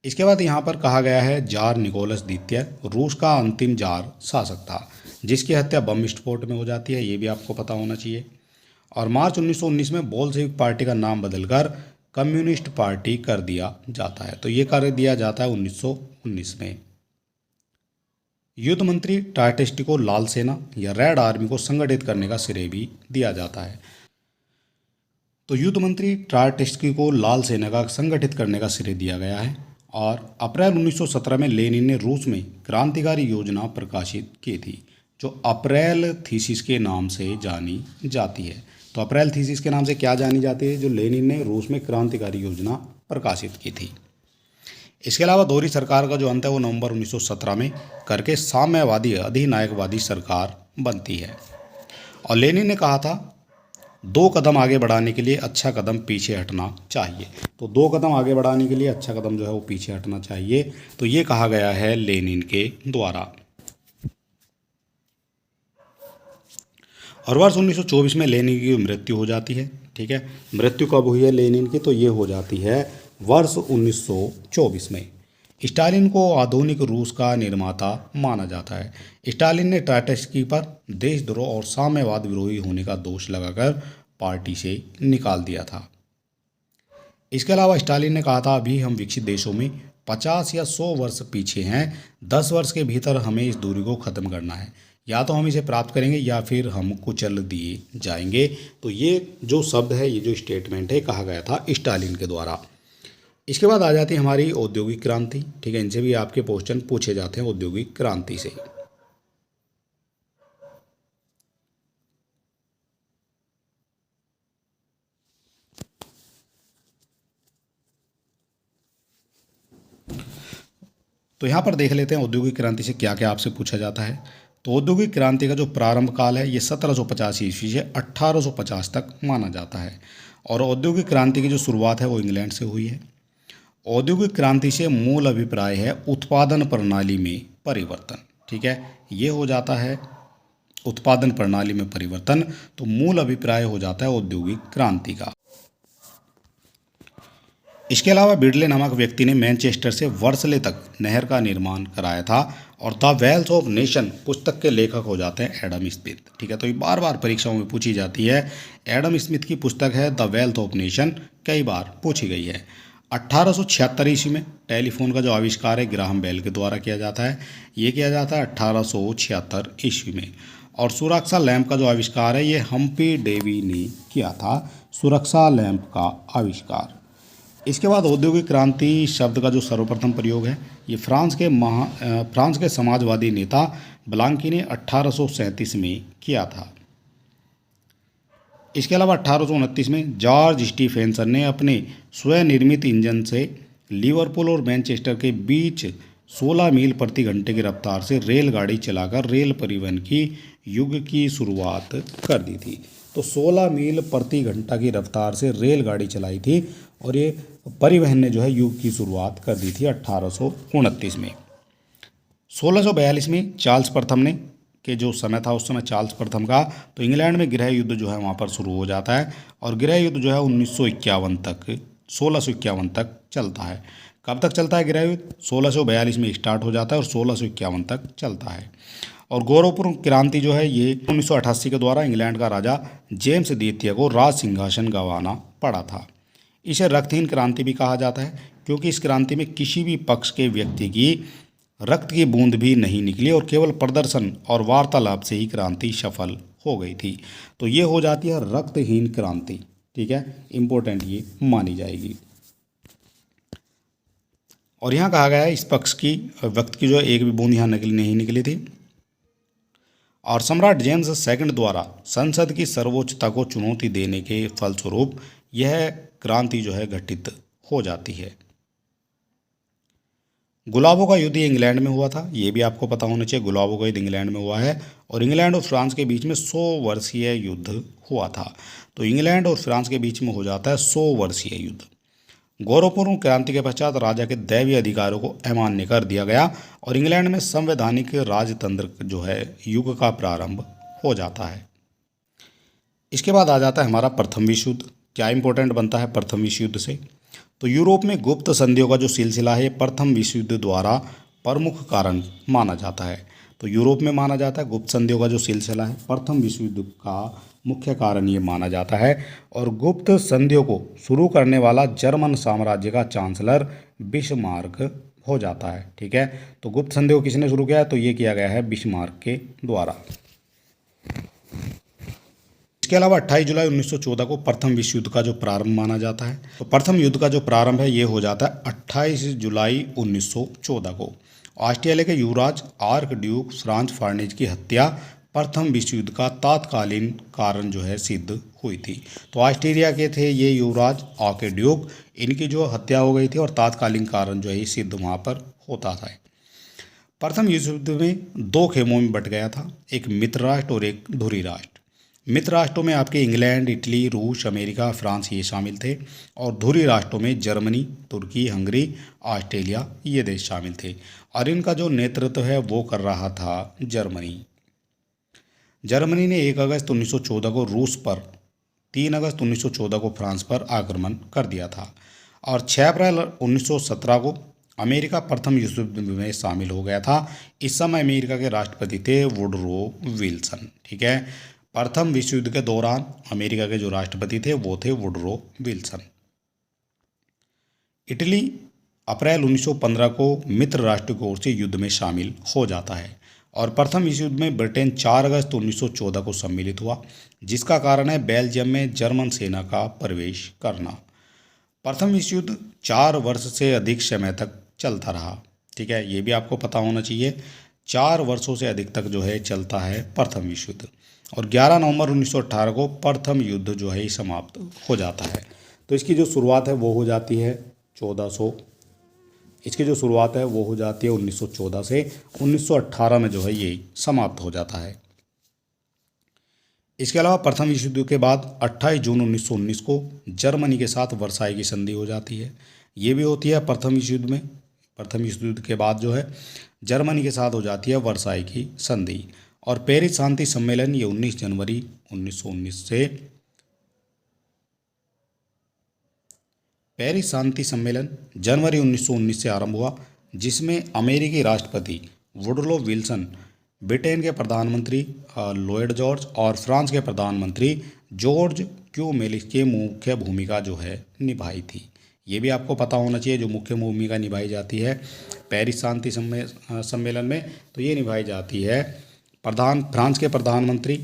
इसके बाद यहाँ पर कहा गया है जार निकोलस द्वितीय रूस का अंतिम जार शासक था जिसकी हत्या बम विस्फोट में हो जाती है, ये भी आपको पता होना चाहिए। और मार्च 1919 में बोल्शेविक पार्टी का नाम बदलकर कम्युनिस्ट पार्टी कर दिया जाता है। तो ये कर दिया जाता है 1919 में। युद्ध मंत्री टार्टेस्टी को लाल सेना या रेड आर्मी को संगठित करने का श्रेय भी दिया जाता है। तो युद्ध मंत्री टार्टेस्टी को लाल सेना का संगठित करने का श्रेय दिया गया है। और अप्रैल 1917 में लेनिन ने रूस में क्रांतिकारी योजना प्रकाशित की थी जो अप्रैल थीसिस के नाम से जानी जाती है। तो अप्रैल थीसिस के नाम से क्या जानी जाती है? जो लेनिन ने रूस में क्रांतिकारी योजना प्रकाशित की थी। इसके अलावा दोहरी सरकार का जो अंत है वो नवंबर 1917 में करके साम्यवादी अधिनायकवादी सरकार बनती है। और लेनिन ने कहा था 2 कदम आगे बढ़ाने के लिए अच्छा कदम पीछे हटना चाहिए। तो 2 कदम आगे बढ़ाने के लिए अच्छा कदम जो है वो पीछे हटना चाहिए। तो ये कहा गया है लेनिन के द्वारा। और वर्ष 1924 में लेनिन की मृत्यु हो जाती है। ठीक है, मृत्यु कब हुई है लेनिन की? तो ये हो जाती है वर्ष 1924 में। स्टालिन को आधुनिक रूस का निर्माता माना जाता है। स्टालिन ने ट्राटस्की पर देशद्रोह और साम्यवाद विरोधी होने का दोष लगाकर पार्टी से निकाल दिया था। इसके अलावा स्टालिन ने कहा था अभी हम विकसित देशों में 50 या 100 वर्ष पीछे हैं, 10 वर्ष के भीतर हमें इस दूरी को ख़त्म करना है, या तो हम इसे प्राप्त करेंगे या फिर हम कुचल दिए जाएंगे। तो ये जो शब्द है, ये जो स्टेटमेंट है, कहा गया था स्टालिन के द्वारा। इसके बाद आ जाती है हमारी औद्योगिक क्रांति। ठीक है, इनसे भी आपके क्वेश्चन पूछे जाते हैं औद्योगिक क्रांति से। तो यहाँ पर देख लेते हैं औद्योगिक क्रांति से क्या क्या आपसे पूछा जाता है। तो औद्योगिक क्रांति का जो प्रारंभ काल है ये 1785 ईस्वी से 1850 तक माना जाता है। और औद्योगिक क्रांति की जो शुरुआत है वो इंग्लैंड से हुई है। औद्योगिक क्रांति से मूल अभिप्राय है उत्पादन प्रणाली में परिवर्तन। ठीक है, ये हो जाता है उत्पादन प्रणाली में परिवर्तन। तो मूल अभिप्राय हो जाता है औद्योगिक क्रांति का। इसके अलावा बिडले नामक व्यक्ति ने मैनचेस्टर से वर्सले तक नहर का निर्माण कराया था। और द वेल्थ ऑफ नेशन पुस्तक के लेखक हो जाते हैं एडम स्मिथ। ठीक है, तो ये बार बार परीक्षाओं में पूछी जाती है। एडम स्मिथ की पुस्तक है द वेल्थ ऑफ नेशन, कई बार पूछी गई है। 1876 ईस्वी में टेलीफोन का जो आविष्कार है ग्राहम बेल के द्वारा किया जाता है। ये किया जाता है 1876 ईस्वी में। और सुरक्षा लैंप का जो आविष्कार है ये हम्पी डेवी ने किया था, सुरक्षा लैंप का आविष्कार। इसके बाद औद्योगिक क्रांति शब्द का जो सर्वप्रथम प्रयोग है ये फ्रांस के समाजवादी नेता ब्लांकी ने 1837 में किया था। इसके अलावा 1829 में जॉर्ज स्टीफेंसन ने अपने स्वनिर्मित इंजन से लिवरपूल और मैनचेस्टर के बीच 16 मील प्रति घंटे की रफ्तार से रेलगाड़ी चलाकर रेल परिवहन की युग की शुरुआत कर दी थी। तो 16 मील प्रति घंटा की रफ्तार से रेलगाड़ी चलाई थी और ये परिवहन ने जो है युग की शुरुआत कर दी थी 1829 में। 1642 में चार्ल्स प्रथम ने के जो समय था उस समय चार्ल्स प्रथम का, तो इंग्लैंड में गृह युद्ध जो है वहाँ पर शुरू हो जाता है। और गृह युद्ध जो है 1951 तक 1651 तक चलता है। कब तक चलता है गृह युद्ध? 1642 में स्टार्ट हो जाता है और 1651 तक चलता है। और गौरवपूर्ण क्रांति जो है ये 1988 के द्वारा इंग्लैंड का राजा जेम्स द्वितीय को राज सिंहासन गंवाना पड़ा था। इसे रक्तहीन क्रांति भी कहा जाता है क्योंकि इस क्रांति में किसी भी पक्ष के व्यक्ति की रक्त की बूंद भी नहीं निकली और केवल प्रदर्शन और वार्तालाप से ही क्रांति सफल हो गई थी। तो ये हो जाती है रक्तहीन क्रांति। ठीक है, इंपॉर्टेंट ये मानी जाएगी। और यहाँ कहा गया है इस पक्ष की वक्त की जो एक भी बूंद यहाँ नहीं निकली थी। और सम्राट जेम्स सेकंड द्वारा संसद की सर्वोच्चता को चुनौती देने के फलस्वरूप यह क्रांति जो है घटित हो जाती है। गुलाबों का युद्ध इंग्लैंड में हुआ था, ये भी आपको पता होना चाहिए। गुलाबों का युद्ध इंग्लैंड में हुआ है और इंग्लैंड और फ्रांस के बीच में 100 वर्षीय युद्ध हुआ था। तो इंग्लैंड और फ्रांस के बीच में हो जाता है 100 वर्षीय युद्ध। गौरवपूर्ण क्रांति के पश्चात राजा के दैवीय अधिकारों को अमान्य कर दिया गया और इंग्लैंड में संवैधानिक राजतंत्र जो है युग का प्रारंभ हो जाता है। इसके बाद आ जाता है हमारा प्रथम विश्व युद्ध। क्या इंपॉर्टेंट बनता है प्रथम विश्व युद्ध से? तो यूरोप में गुप्त संधियों का जो सिलसिला है प्रथम विश्व युद्ध द्वारा प्रमुख कारण माना जाता है। तो यूरोप में माना जाता है गुप्त संधियों का जो सिलसिला है प्रथम विश्व युद्ध का मुख्य कारण ये माना जाता है। और गुप्त संधियों को शुरू करने वाला जर्मन साम्राज्य का चांसलर बिस्मार्क हो जाता है। ठीक है, तो गुप्त संधियों किसने शुरू किया? तो ये किया गया है बिस्मार्क के द्वारा। इसके अलावा 28 जुलाई 1914 को प्रथम विश्व युद्ध का जो प्रारंभ माना जाता है। तो प्रथम युद्ध का जो प्रारंभ है ये हो जाता है 28 जुलाई 1914 को। ऑस्ट्रेलिया के युवराज आर्क ड्यूक फ्रांज फार्नेज की हत्या प्रथम विश्व युद्ध का तात्कालीन कारण जो है सिद्ध हुई थी। तो ऑस्ट्रेलिया के थे ये युवराज आर्क ड्यूक, इनकी जो हत्या हो गई थी और तात्कालीन कारण जो है सिद्ध वहाँ पर होता था। प्रथम विश्व युद्ध में दो खेमों में बट गया था, एक मित्र राष्ट्र और एक धुरी राष्ट्र। मित्र राष्ट्रों में आपके इंग्लैंड, इटली, रूस, अमेरिका, फ्रांस ये शामिल थे और धुरी राष्ट्रों में जर्मनी, तुर्की, हंगरी, ऑस्ट्रेलिया ये देश शामिल थे। और इनका जो नेतृत्व है वो कर रहा था जर्मनी। जर्मनी ने 1 अगस्त 1914 को रूस पर, 3 अगस्त 1914 को फ्रांस पर आक्रमण कर दिया था और 6 अप्रैल 1917 को अमेरिका प्रथम विश्व युद्ध में शामिल हो गया था। इस समय अमेरिका के राष्ट्रपति थे वुडरो विल्सन। ठीक है, प्रथम विश्व युद्ध के दौरान अमेरिका के जो राष्ट्रपति थे वो थे वुडरो विल्सन। इटली अप्रैल 1915 को मित्र राष्ट्र की ओर से युद्ध में शामिल हो जाता है और प्रथम विश्व युद्ध में ब्रिटेन 4 अगस्त 1914 को सम्मिलित हुआ, जिसका कारण है बेल्जियम में जर्मन सेना का प्रवेश करना। प्रथम विश्व युद्ध 4 वर्ष से अधिक समय तक चलता रहा। ठीक है, ये भी आपको पता होना चाहिए, 4 वर्षों से अधिक तक जो है चलता है प्रथम विश्व युद्ध। और 11 नवंबर 1918 को प्रथम युद्ध जो है समाप्त हो जाता है। तो इसकी जो शुरुआत है वो हो जाती है 1400, इसकी जो शुरुआत है वो हो जाती है 1914 से 1918 में जो है ये समाप्त हो जाता है। इसके अलावा प्रथम विश्व युद्ध के बाद 28 जून 1919 को जर्मनी के साथ वर्साई की संधि हो जाती है। ये भी होती है प्रथम विश्व युद्ध में। प्रथम विश्व युद्ध के बाद जो है जर्मनी के साथ हो जाती है वर्साई की संधि। और पेरिस शांति सम्मेलन ये 19 जनवरी 1919 से पेरिस शांति सम्मेलन जनवरी 1919 से आरंभ हुआ, जिसमें अमेरिकी राष्ट्रपति वुडरो विल्सन, ब्रिटेन के प्रधानमंत्री लॉयड जॉर्ज और फ्रांस के प्रधानमंत्री जॉर्ज क्यूमेलिस की मुख्य भूमिका जो है निभाई थी। ये भी आपको पता होना चाहिए, जो मुख्य भूमिका निभाई जाती है पेरिस शांति सम्मेलन में, तो ये निभाई जाती है फ्रांस के प्रधानमंत्री,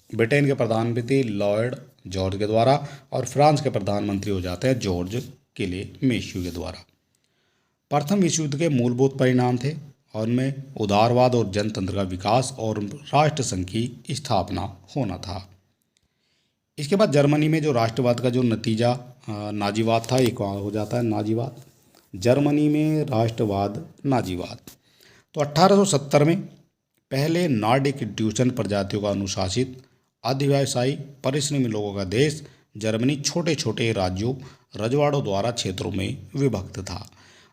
ब्रिटेन के प्रधानमंत्री लॉयड जॉर्ज के द्वारा, और फ्रांस के प्रधानमंत्री हो जाते हैं जॉर्ज किले मेश्यू के द्वारा। प्रथम विश्व युद्ध के मूलभूत परिणाम थे, और उनमें उदारवाद और जनतंत्र का विकास और राष्ट्र संघ की स्थापना होना था। इसके बाद जर्मनी में जो राष्ट्रवाद का जो नतीजा नाजीवाद था, एक हो जाता है नाजीवाद। जर्मनी में राष्ट्रवाद नाजीवाद। तो 1870 में पहले नॉर्डिक ट्यूशन प्रजातियों का अनुशासित अधिव्यवसायी परिश्रमी लोगों का देश जर्मनी छोटे छोटे राज्यों रजवाड़ों द्वारा क्षेत्रों में विभक्त था,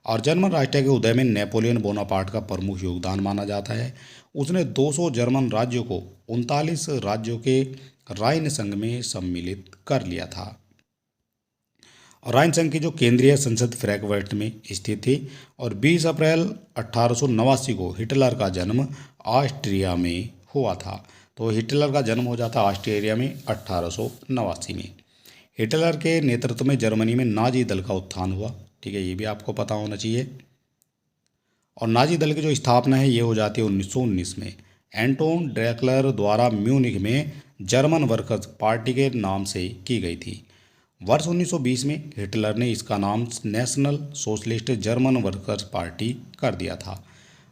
और जर्मन राष्ट्र के उदय में नेपोलियन बोनापार्ट का प्रमुख योगदान माना जाता है। उसने 200 जर्मन राज्यों को 39 राज्यों के राइन संघ में सम्मिलित कर लिया था। और राइन संघ की जो केंद्रीय संसद फ्रैंकफर्ट में स्थित थी, और 20 अप्रैल 1889 को हिटलर का जन्म ऑस्ट्रिया में हुआ था। तो हिटलर का जन्म हो जाता ऑस्ट्रिया में 1889 में। हिटलर के नेतृत्व में जर्मनी में नाजी दल का उत्थान हुआ, ठीक है, ये भी आपको पता होना चाहिए। और नाजी दल की जो स्थापना है ये हो जाती है 1919 में एंटोन ड्रैकलर द्वारा म्यूनिख में जर्मन वर्कर्स पार्टी के नाम से की गई थी। वर्ष 1920 में हिटलर ने इसका नाम national socialist German workers party कर दिया था।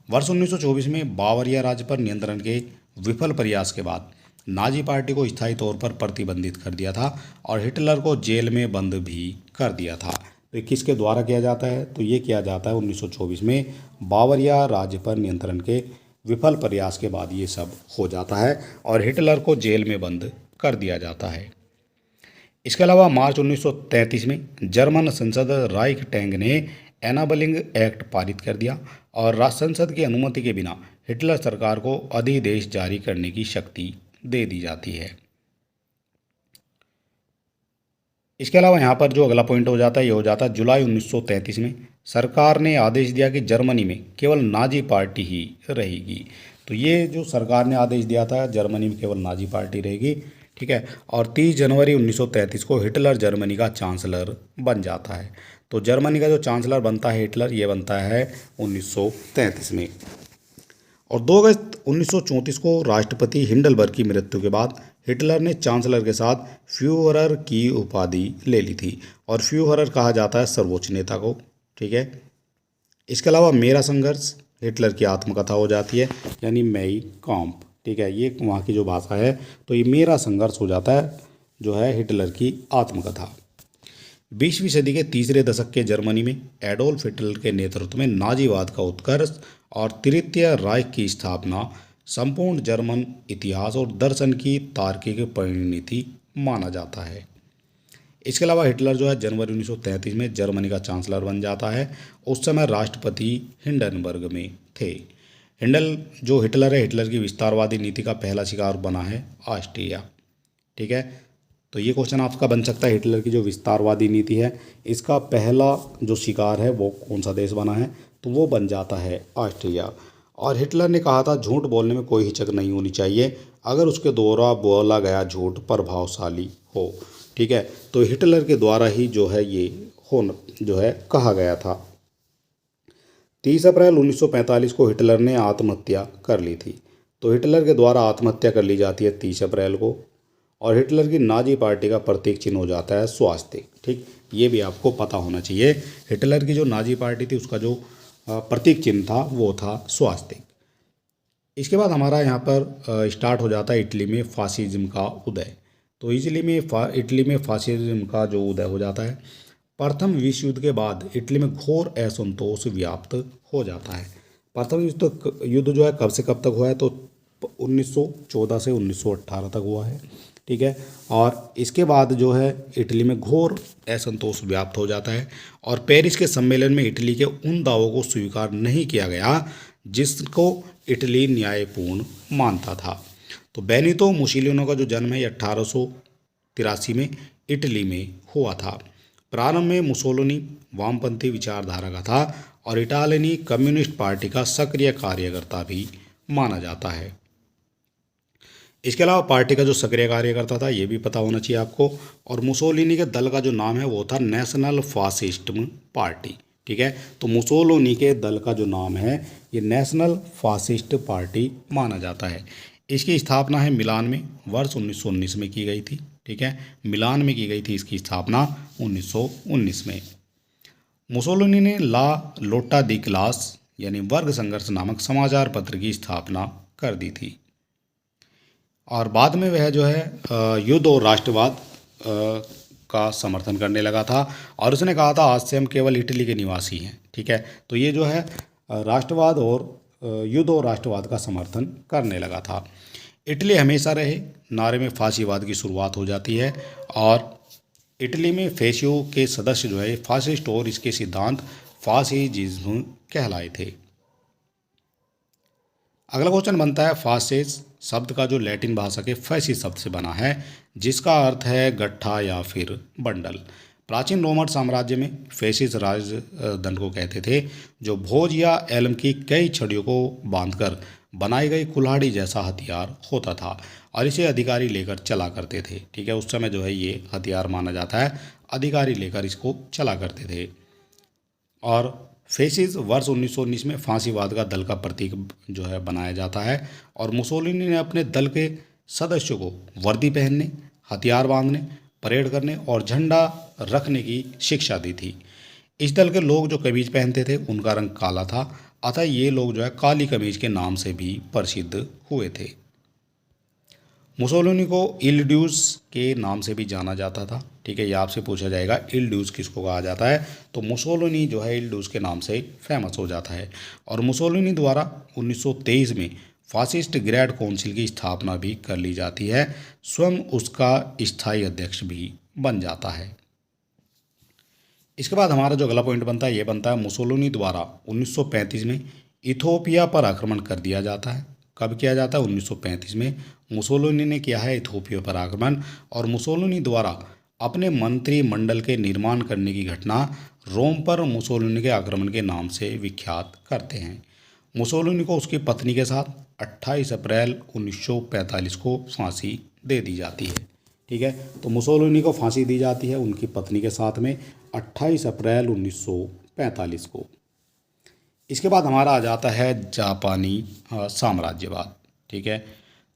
वर्ष 1924 में बावरिया राज्य पर नियंत्रण के विफल प्रयास के बाद नाजी पार्टी को स्थायी तौर पर प्रतिबंधित कर दिया था, और हिटलर को जेल में बंद भी कर दिया था। तो किसके द्वारा किया जाता है? तो ये किया जाता है 1924 में बावरिया राज्य पर नियंत्रण के विफल प्रयास के बाद ये सब हो जाता है, और हिटलर को जेल में बंद कर दिया जाता है। इसके अलावा मार्च 1933 में जर्मन संसद राइख टैंग ने एनाबलिंग एक्ट पारित कर दिया, और राष्ट्र संसद की अनुमति के बिना हिटलर सरकार को अधिदेश जारी करने की शक्ति दे दी जाती है। इसके अलावा यहाँ पर जो अगला पॉइंट हो जाता है ये हो जाता है जुलाई 1933 में सरकार ने आदेश दिया कि जर्मनी में केवल नाजी पार्टी ही रहेगी। तो ये जो सरकार ने आदेश दिया था जर्मनी में केवल नाजी पार्टी रहेगी, ठीक है। और 30 जनवरी 1933 को हिटलर जर्मनी का चांसलर बन जाता है। तो जर्मनी का जो चांसलर बनता है हिटलर, ये बनता है 1933 में। और 2 अगस्त 1934 को राष्ट्रपति हिंडलबर्ग की मृत्यु के बाद हिटलर ने चांसलर के साथ फ्यूहरर की उपाधि ले ली थी, और फ्यूहरर कहा जाता है सर्वोच्च नेता को, ठीक है। इसके अलावा मेरा संघर्ष हिटलर की आत्मकथा हो जाती है, यानी मेई काम्प, ठीक है, ये वहाँ की जो भाषा है। तो ये मेरा संघर्ष हो जाता है जो है हिटलर की आत्मकथा। 20वीं सदी के तीसरे दशक के जर्मनी में एडोल्फ हिटलर के नेतृत्व में नाजीवाद का उत्कर्ष और तृतीय राइख की स्थापना संपूर्ण जर्मन इतिहास और दर्शन की तार्किक परिणति माना जाता है। इसके अलावा हिटलर जो है जनवरी 1933 में जर्मनी का चांसलर बन जाता है। उस समय राष्ट्रपति हिंडनबर्ग में थे। जो हिटलर है, हिटलर की विस्तारवादी नीति का पहला शिकार बना है ऑस्ट्रिया, ठीक है। तो ये क्वेश्चन आपका बन सकता है, हिटलर की जो विस्तारवादी नीति है इसका पहला जो शिकार है वो कौन सा देश बना है? तो वो बन जाता है ऑस्ट्रिया। और हिटलर ने कहा था झूठ बोलने में कोई हिचक नहीं होनी चाहिए अगर उसके द्वारा बोला गया झूठ प्रभावशाली हो, ठीक है। तो हिटलर के द्वारा ही जो है ये जो है कहा गया था। 30 अप्रैल 1945 को हिटलर ने आत्महत्या कर ली थी। तो हिटलर के द्वारा आत्महत्या कर ली जाती है 30 अप्रैल को, और हिटलर की नाजी पार्टी का प्रतीक चिन्ह हो जाता है स्वास्तिक, ठीक। ये भी आपको पता होना चाहिए, हिटलर की जो नाजी पार्टी थी उसका जो प्रतीक चिन्ह था वो था स्वास्तिक। इसके बाद हमारा यहाँ पर स्टार्ट हो जाता है इटली में फासिज्म का उदय। तो इटली में फासिज्म का जो उदय हो जाता है, प्रथम विश्व युद्ध के बाद इटली में घोर असंतोष व्याप्त हो जाता है। प्रथम युद्ध जो है कब से कब तक हुआ है? तो 1914 से 1918 तक हुआ है, ठीक है। और इसके बाद जो है इटली में घोर असंतोष व्याप्त हो जाता है, और पेरिस के सम्मेलन में इटली के उन दावों को स्वीकार नहीं किया गया जिसको इटली न्यायपूर्ण मानता था। तो बेनितो मुसोलिनी का जो जन्म है 1883 में इटली में हुआ था। प्रारंभ में मुसोलिनी वामपंथी विचारधारा का था और इटालियनी कम्युनिस्ट पार्टी का सक्रिय कार्यकर्ता भी माना जाता है। इसके अलावा पार्टी का जो सक्रिय कार्यकर्ता था ये भी पता होना चाहिए आपको। और मुसोलिनी के दल का जो नाम है वो था नेशनल फासिस्ट पार्टी। ठीक है, तो मुसोलिनी के दल का जो नाम है ये नेशनल फासिस्ट पार्टी माना जाता है। इसकी स्थापना है मिलान में वर्ष 1919 में की गई थी। ठीक है, मिलान में की गई थी इसकी स्थापना 1919 में। मुसोलिनी ने ला लोटा दी क्लास यानी वर्ग संघर्ष नामक समाचार पत्र की स्थापना कर दी थी। और बाद में वह जो है युद्ध और राष्ट्रवाद का समर्थन करने लगा था और उसने कहा था आज से हम केवल इटली के निवासी हैं। ठीक है, तो ये जो है राष्ट्रवाद और युद्ध और राष्ट्रवाद का समर्थन करने लगा था। इटली हमेशा रहे नारे में फासीवाद की शुरुआत हो जाती है और इटली में फेशियो के सदस्य जो है फासिस्ट और इसके सिद्धांत फासिजिज्म कहलाए थे। अगला क्वेश्चन बनता है फासिस्ट शब्द का जो लैटिन भाषा के फैसी शब्द से बना है जिसका अर्थ है गट्ठा या फिर बंडल। प्राचीन रोमन साम्राज्य में फैसिस्ट राजदंड को कहते थे जो भोज या एल्म की कई छड़ियों को बांधकर बनाई गई कुल्हाड़ी जैसा हथियार होता था और इसे अधिकारी लेकर चला करते थे। ठीक है, उस समय जो है ये हथियार माना जाता है, अधिकारी लेकर इसको चला करते थे। और फेसिस वर्ष 1919 में फांसीवाद का दल का प्रतीक जो है बनाया जाता है और मुसोलिनी ने अपने दल के सदस्यों को वर्दी पहनने, हथियार बांधने, परेड करने और झंडा रखने की शिक्षा दी थी। इस दल के लोग जो कमीज पहनते थे उनका रंग काला था, अतः ये लोग जो है काली कमीज के नाम से भी प्रसिद्ध हुए थे। मुसोलिनी को इल ड्यूस के नाम से भी जाना जाता था। ठीक है, ये आपसे पूछा जाएगा इल ड्यूस किसको कहा जाता है, तो मुसोलिनी जो है इल ड्यूस के नाम से फेमस हो जाता है। और मुसोलिनी द्वारा 1923 में फासिस्ट ग्रेड काउंसिल की स्थापना भी कर ली जाती है, स्वयं उसका स्थायी अध्यक्ष भी बन जाता है। इसके बाद हमारा जो अगला पॉइंट बनता है ये बनता है मुसोलिनी द्वारा 1935 में इथोपिया पर आक्रमण कर दिया जाता है। कब किया जाता है? 1935 में मुसोलिनी ने किया है इथोपिया पर आक्रमण और मुसोलिनी द्वारा अपने मंत्रिमंडल के निर्माण करने की घटना रोम पर मुसोलिनी के आक्रमण के नाम से विख्यात करते हैं। मुसोलिनी को उसकी पत्नी के साथ 28 अप्रैल 1945 को फांसी दे दी जाती है। ठीक है, तो मुसोलिनी को फांसी दी जाती है उनकी पत्नी के साथ में 28 अप्रैल 1945 को। इसके बाद हमारा आ जाता है जापानी साम्राज्यवाद। ठीक है,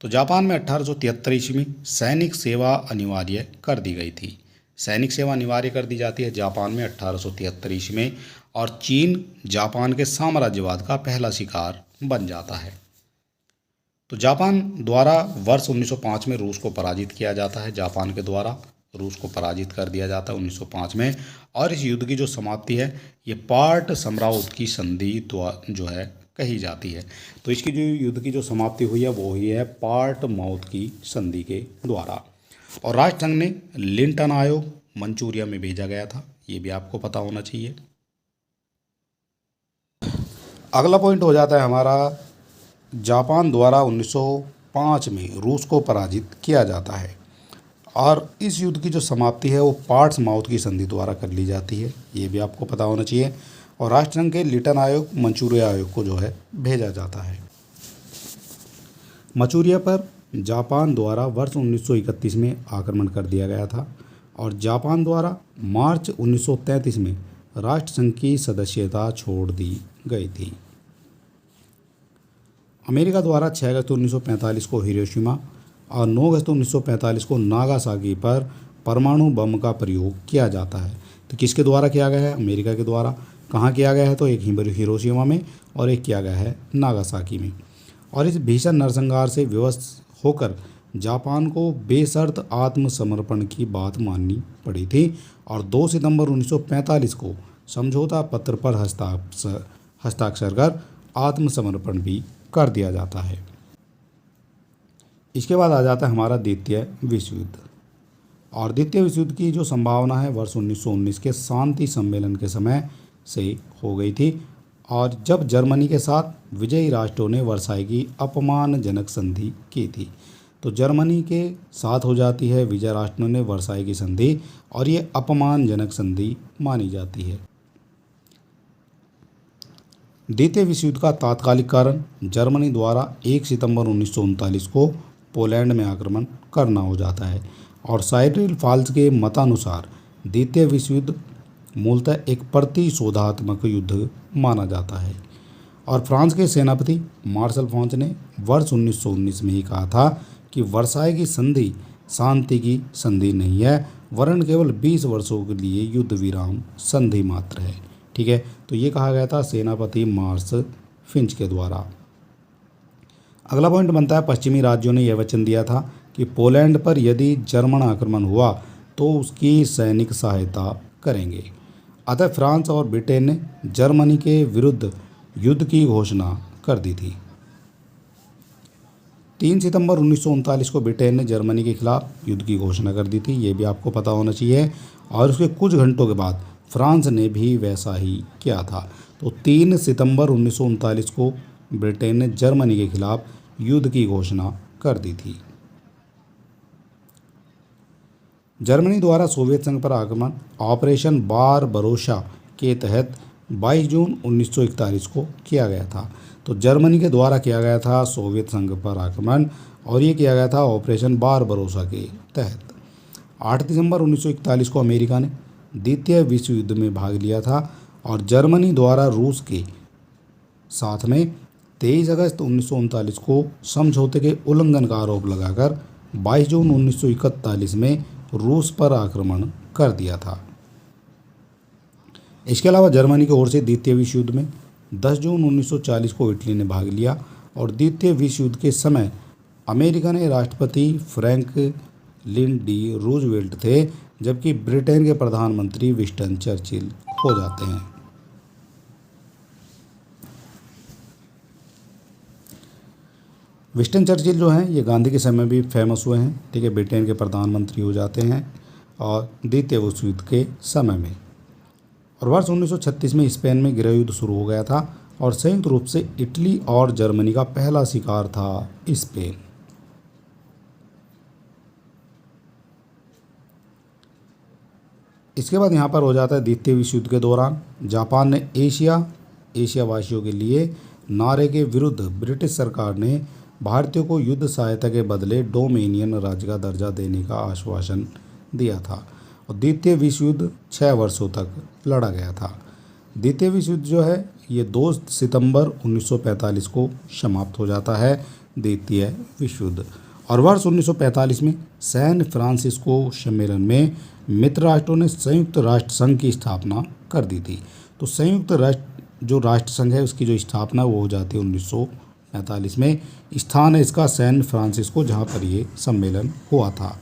तो जापान में 1873 ईस्वी में सैनिक सेवा अनिवार्य कर दी गई थी। सैनिक सेवा अनिवार्य कर दी जाती है जापान में 1873 ईस्वी में और चीन जापान के साम्राज्यवाद का पहला शिकार बन जाता है। तो जापान द्वारा वर्ष 1905 में रूस को पराजित किया जाता है। जापान के द्वारा रूस को पराजित कर दिया जाता है 1905 में और इस युद्ध की जो समाप्ति है ये पार्ट समराउत की संधि जो है कही जाती है। तो इसकी जो युद्ध की जो समाप्ति हुई है वो ही है पार्ट माउथ की संधि के द्वारा। और राष्ट्रसंघ ने लिंटन आयोग मंचूरिया में भेजा गया था, ये भी आपको पता होना चाहिए। अगला पॉइंट हो जाता है हमारा जापान द्वारा 1905 में रूस को पराजित किया जाता है और इस युद्ध की जो समाप्ति है वो पार्ट्स माउथ की संधि द्वारा कर ली जाती है, ये भी आपको पता होना चाहिए। और राष्ट्रसंघ के लिंटन आयोग मंचूरिया आयोग को जो है भेजा जाता है। मंचूरिया पर जापान द्वारा वर्ष 1931 में आक्रमण कर दिया गया था और जापान द्वारा मार्च 1933 में राष्ट्रसंघ की सदस्यता छोड़ दी गई थी। अमेरिका द्वारा 6 अगस्त 1945 को हिरोशिमा और 9 अगस्त 1945 को नागासाकी पर परमाणु बम का प्रयोग किया जाता है। तो किसके द्वारा किया गया है? अमेरिका के द्वारा। कहाँ किया गया है? तो एक हिरोशिमा में और एक किया गया है नागासाकी में। और इस भीषण नरसंहार से विवश होकर जापान को बेशर्त आत्मसमर्पण की बात माननी पड़ी थी और 2 सितंबर 1945 को समझौता पत्र पर हस्ताक्षर कर आत्मसमर्पण भी कर दिया जाता है। इसके बाद आ जाता है हमारा द्वितीय विश्व युद्ध और द्वितीय विश्व युद्ध की जो संभावना है वर्ष 1919 के शांति सम्मेलन के समय से हो गई थी और जब जर्मनी के साथ विजयी राष्ट्रों ने वर्साई की अपमानजनक संधि की थी। तो जर्मनी के साथ हो जाती है विजय राष्ट्रों ने वर्साई की संधि, और ये अपमानजनक संधि मानी जाती है। द्वितीय विश्व युद्ध का तात्कालिक कारण जर्मनी द्वारा 1 सितंबर 1939 को पोलैंड में आक्रमण करना हो जाता है, और साइरिल फॉल्स के मतानुसार द्वितीय विश्व युद्ध मूलतः एक प्रतिशोधात्मक युद्ध माना जाता है। और फ्रांस के सेनापति मार्शल फोच ने वर्ष 1919 में ही कहा था कि वर्साई की संधि शांति की संधि नहीं है, वरन केवल 20 वर्षों के लिए युद्ध विराम संधि मात्र है। ठीक है, तो ये कहा गया था सेनापति मार्श फिंच के द्वारा। अगला पॉइंट बनता है, पश्चिमी राज्यों ने यह वचन दिया था कि पोलैंड पर यदि जर्मन आक्रमण हुआ तो उसकी सैनिक सहायता करेंगे। अतः फ्रांस और ब्रिटेन ने जर्मनी के विरुद्ध युद्ध की घोषणा कर दी थी। 3 सितंबर 1939 को ब्रिटेन ने जर्मनी के खिलाफ युद्ध की घोषणा कर दी थी, ये भी आपको पता होना चाहिए। और उसके कुछ घंटों के बाद फ्रांस ने भी वैसा ही किया था। तो 3 सितंबर 1939 को ब्रिटेन ने जर्मनी के खिलाफ युद्ध की घोषणा कर दी थी। जर्मनी द्वारा सोवियत संघ पर आक्रमण ऑपरेशन बारबरोसा के तहत 22 जून 1941 को किया गया था। तो जर्मनी के द्वारा किया गया था सोवियत संघ पर आक्रमण, और ये किया गया था ऑपरेशन बारबरोसा के तहत। 8 दिसंबर 1941 को अमेरिका ने द्वितीय विश्व युद्ध में भाग लिया था, और जर्मनी द्वारा रूस के साथ में 23 अगस्त 1939 को समझौते के उल्लंघन का आरोप लगाकर 22 जून 1941 में रूस पर आक्रमण कर दिया था। इसके अलावा जर्मनी की ओर से द्वितीय विश्व युद्ध में 10 जून 1940 को इटली ने भाग लिया, और द्वितीय विश्व युद्ध के समय अमेरिका ने राष्ट्रपति फ्रैंकलिन डी रूजवेल्ट थे, जबकि ब्रिटेन के प्रधानमंत्री विंस्टन चर्चिल हो जाते हैं। विंस्टन चर्चिल जो हैं ये गांधी के समय भी फेमस हुए हैं। ठीक है, ब्रिटेन के प्रधानमंत्री हो जाते हैं और द्वितीय विश्व युद्ध के समय में। और वर्ष 1936 में स्पेन में गृह युद्ध शुरू हो गया था, और संयुक्त रूप से इटली और जर्मनी का पहला शिकार था स्पेन। इसके बाद यहाँ पर हो जाता है द्वितीय विश्व युद्ध के दौरान जापान ने एशियावासियों के लिए नारे के विरुद्ध ब्रिटिश सरकार ने भारतीयों को युद्ध सहायता के बदले डोमिनियन राज्य का दर्जा देने का आश्वासन दिया था, और द्वितीय विश्व युद्ध 6 वर्षों तक लड़ा गया था। द्वितीय विश्व युद्ध जो है ये 2 सितंबर 1945 को समाप्त हो जाता है, द्वितीय विश्व युद्ध। और वर्ष 1945 में सैन फ्रांसिस्को सम्मेलन में मित्र राष्ट्रों ने संयुक्त राष्ट्र संघ की स्थापना कर दी थी। तो संयुक्त राष्ट्र जो राष्ट्र संघ है उसकी जो स्थापना वो हो जाती है 1945 में। स्थान है इसका सैन फ्रांसिस्को, जहाँ पर ये सम्मेलन हुआ था।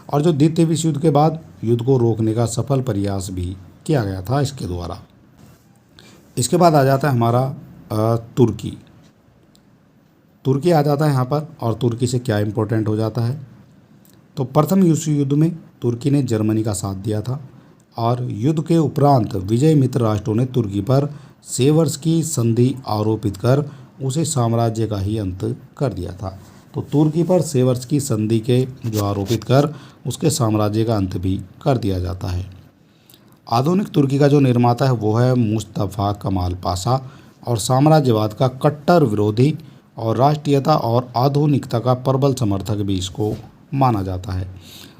और जो द्वितीय विश्व युद्ध के बाद युद्ध को रोकने का सफल प्रयास भी किया गया था इसके द्वारा। इसके बाद आ जाता है हमारा तुर्की आ जाता है यहाँ पर। और तुर्की से क्या इम्पोर्टेंट हो जाता है, तो प्रथम विश्व युद्ध में तुर्की ने जर्मनी का साथ दिया था, और युद्ध के उपरांत विजयी मित्र राष्ट्रों ने तुर्की पर सेवर्स की संधि आरोपित कर उसे साम्राज्य का ही अंत कर दिया था। तो तुर्की पर सेवर्स की संधि के जो आरोपित कर उसके साम्राज्य का अंत भी कर दिया जाता है। आधुनिक तुर्की का जो निर्माता है वो है मुस्तफ़ा कमाल पाशा, और साम्राज्यवाद का कट्टर विरोधी और राष्ट्रीयता और आधुनिकता का प्रबल समर्थक भी इसको माना जाता है।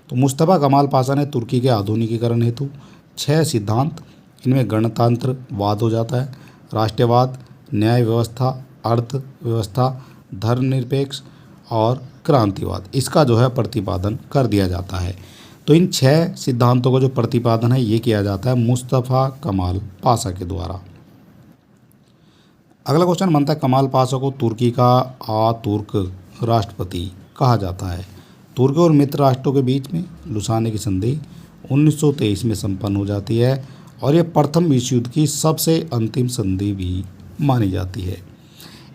तो मुस्तफ़ा कमाल पाशा ने तुर्की के आधुनिकीकरण हेतु 6 सिद्धांत, इनमें गणतंत्रवाद हो जाता है, राष्ट्रवाद, न्याय व्यवस्था, अर्थव्यवस्था, धर्मनिरपेक्ष और क्रांतिवाद, इसका जो है प्रतिपादन कर दिया जाता है। तो इन 6 सिद्धांतों का जो प्रतिपादन है ये किया जाता है मुस्तफ़ा कमाल पाशा के द्वारा। अगला क्वेश्चन बनता है, कमाल पाशा को तुर्की का तुर्क राष्ट्रपति कहा जाता है। तुर्की और मित्र राष्ट्रों के बीच में लुसाने की संधि 1923 में संपन्न हो जाती है, और ये प्रथम विश्व युद्ध की सबसे अंतिम संधि भी मानी जाती है।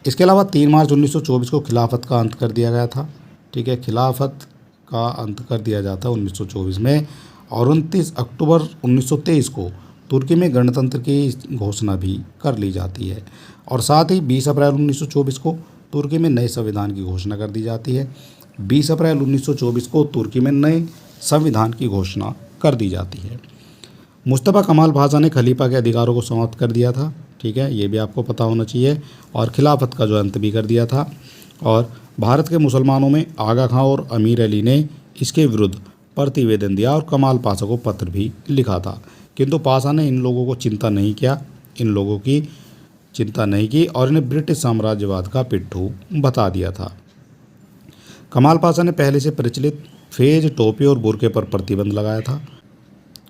इसके अलावा 3 मार्च 1924 को खिलाफत का अंत कर दिया गया था। ठीक है, खिलाफत का अंत कर दिया जाता है 1924 में, और 29 अक्टूबर 1923 को तुर्की में गणतंत्र की घोषणा भी कर ली जाती है। और साथ ही 20 अप्रैल 1924 को तुर्की में नए संविधान की घोषणा कर दी जाती है। 20 अप्रैल 1924 को तुर्की में नए संविधान की घोषणा कर दी जाती है। मुस्तफ़ा कमाल पाशा ने खलीफा के अधिकारों को समाप्त कर दिया था, ठीक है, ये भी आपको पता होना चाहिए, और खिलाफत का जो अंत भी कर दिया था। और भारत के मुसलमानों में आगा खां और अमीर अली ने इसके विरुद्ध प्रतिवेदन दिया और कमाल पाशा को पत्र भी लिखा था, किंतु पाशा ने इन लोगों की चिंता नहीं की और इन्हें ब्रिटिश साम्राज्यवाद का पिट्ठू बता दिया था। कमाल पाशा ने पहले से प्रचलित फेज, टोपी और बुर्के पर प्रतिबंध लगाया था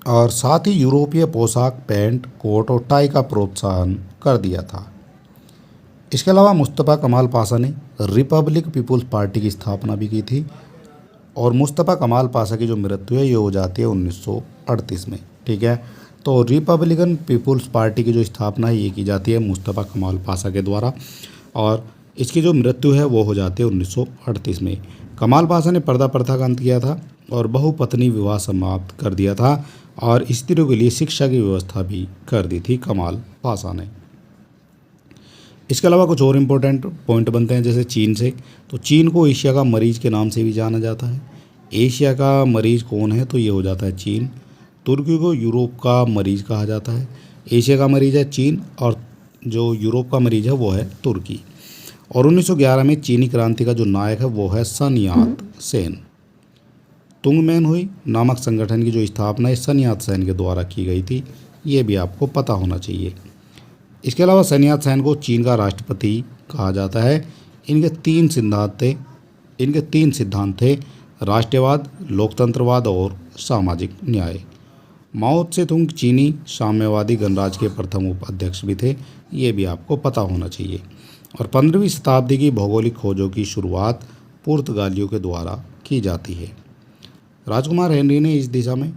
और साथ ही यूरोपीय पोशाक, पैंट, कोट और टाई का प्रोत्साहन कर दिया था। इसके अलावा मुस्तफ़ा कमाल पाशा ने रिपब्लिक पीपुल्स पार्टी की स्थापना भी की थी और मुस्तफ़ा कमाल पाशा की जो मृत्यु है ये हो जाती है 1938 में, ठीक है। तो रिपब्लिकन पीपुल्स पार्टी की जो स्थापना है ये की जाती है मुस्तफ़ा कमाल पाशा के द्वारा और इसकी जो मृत्यु है वो हो जाती है 1938 में। कमाल पाशा ने पर्दा प्रथा का अंत किया था और बहुपत्नी विवाह समाप्त कर दिया था और स्त्रियों के लिए शिक्षा की व्यवस्था भी कर दी थी कमाल पाशा ने। इसके अलावा कुछ और इम्पोर्टेंट पॉइंट बनते हैं, जैसे चीन से। तो चीन को एशिया का मरीज के नाम से भी जाना जाता है। एशिया का मरीज कौन है, तो ये हो जाता है चीन। तुर्की को यूरोप का मरीज कहा जाता है। एशिया का मरीज है चीन और जो यूरोप का मरीज है वो है तुर्की। और 1911 में चीनी क्रांति का जो नायक है वो है सन यात सेन। तुंगमेन हुई नामक संगठन की जो स्थापना है सन यात सेन के द्वारा की गई थी, ये भी आपको पता होना चाहिए। इसके अलावा सन यात सेन को चीन का राष्ट्रपति कहा जाता है। इनके तीन सिद्धांत थे, राष्ट्रवाद, लोकतंत्रवाद और सामाजिक न्याय। माओ त्से तुंग चीनी साम्यवादी गणराज्य के प्रथम उपाध्यक्ष भी थे, ये भी आपको पता होना चाहिए। और 15वीं शताब्दी की भौगोलिक खोजों की शुरुआत पुर्तगालियों के द्वारा की जाती है। राजकुमार हेनरी ने इस दिशा में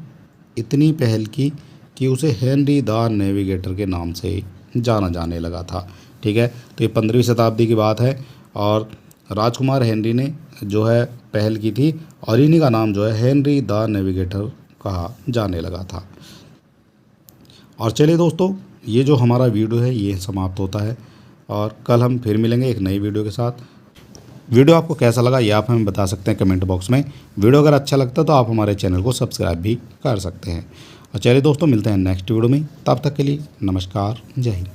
इतनी पहल की कि उसे हेनरी द नेविगेटर के नाम से जाना जाने लगा था, ठीक है। तो ये 15वीं शताब्दी की बात है और राजकुमार हेनरी ने जो है पहल की थी और इन्हीं का नाम जो है हेनरी द नेविगेटर कहा जाने लगा था। और चलिए दोस्तों, ये जो हमारा वीडियो है ये समाप्त होता है और कल हम फिर मिलेंगे एक नई वीडियो के साथ। वीडियो आपको कैसा लगा ये आप हमें बता सकते हैं कमेंट बॉक्स में। वीडियो अगर अच्छा लगता है तो आप हमारे चैनल को सब्सक्राइब भी कर सकते हैं। और चलिए दोस्तों, मिलते हैं नेक्स्ट वीडियो में, तब तक के लिए नमस्कार, जय हिंद।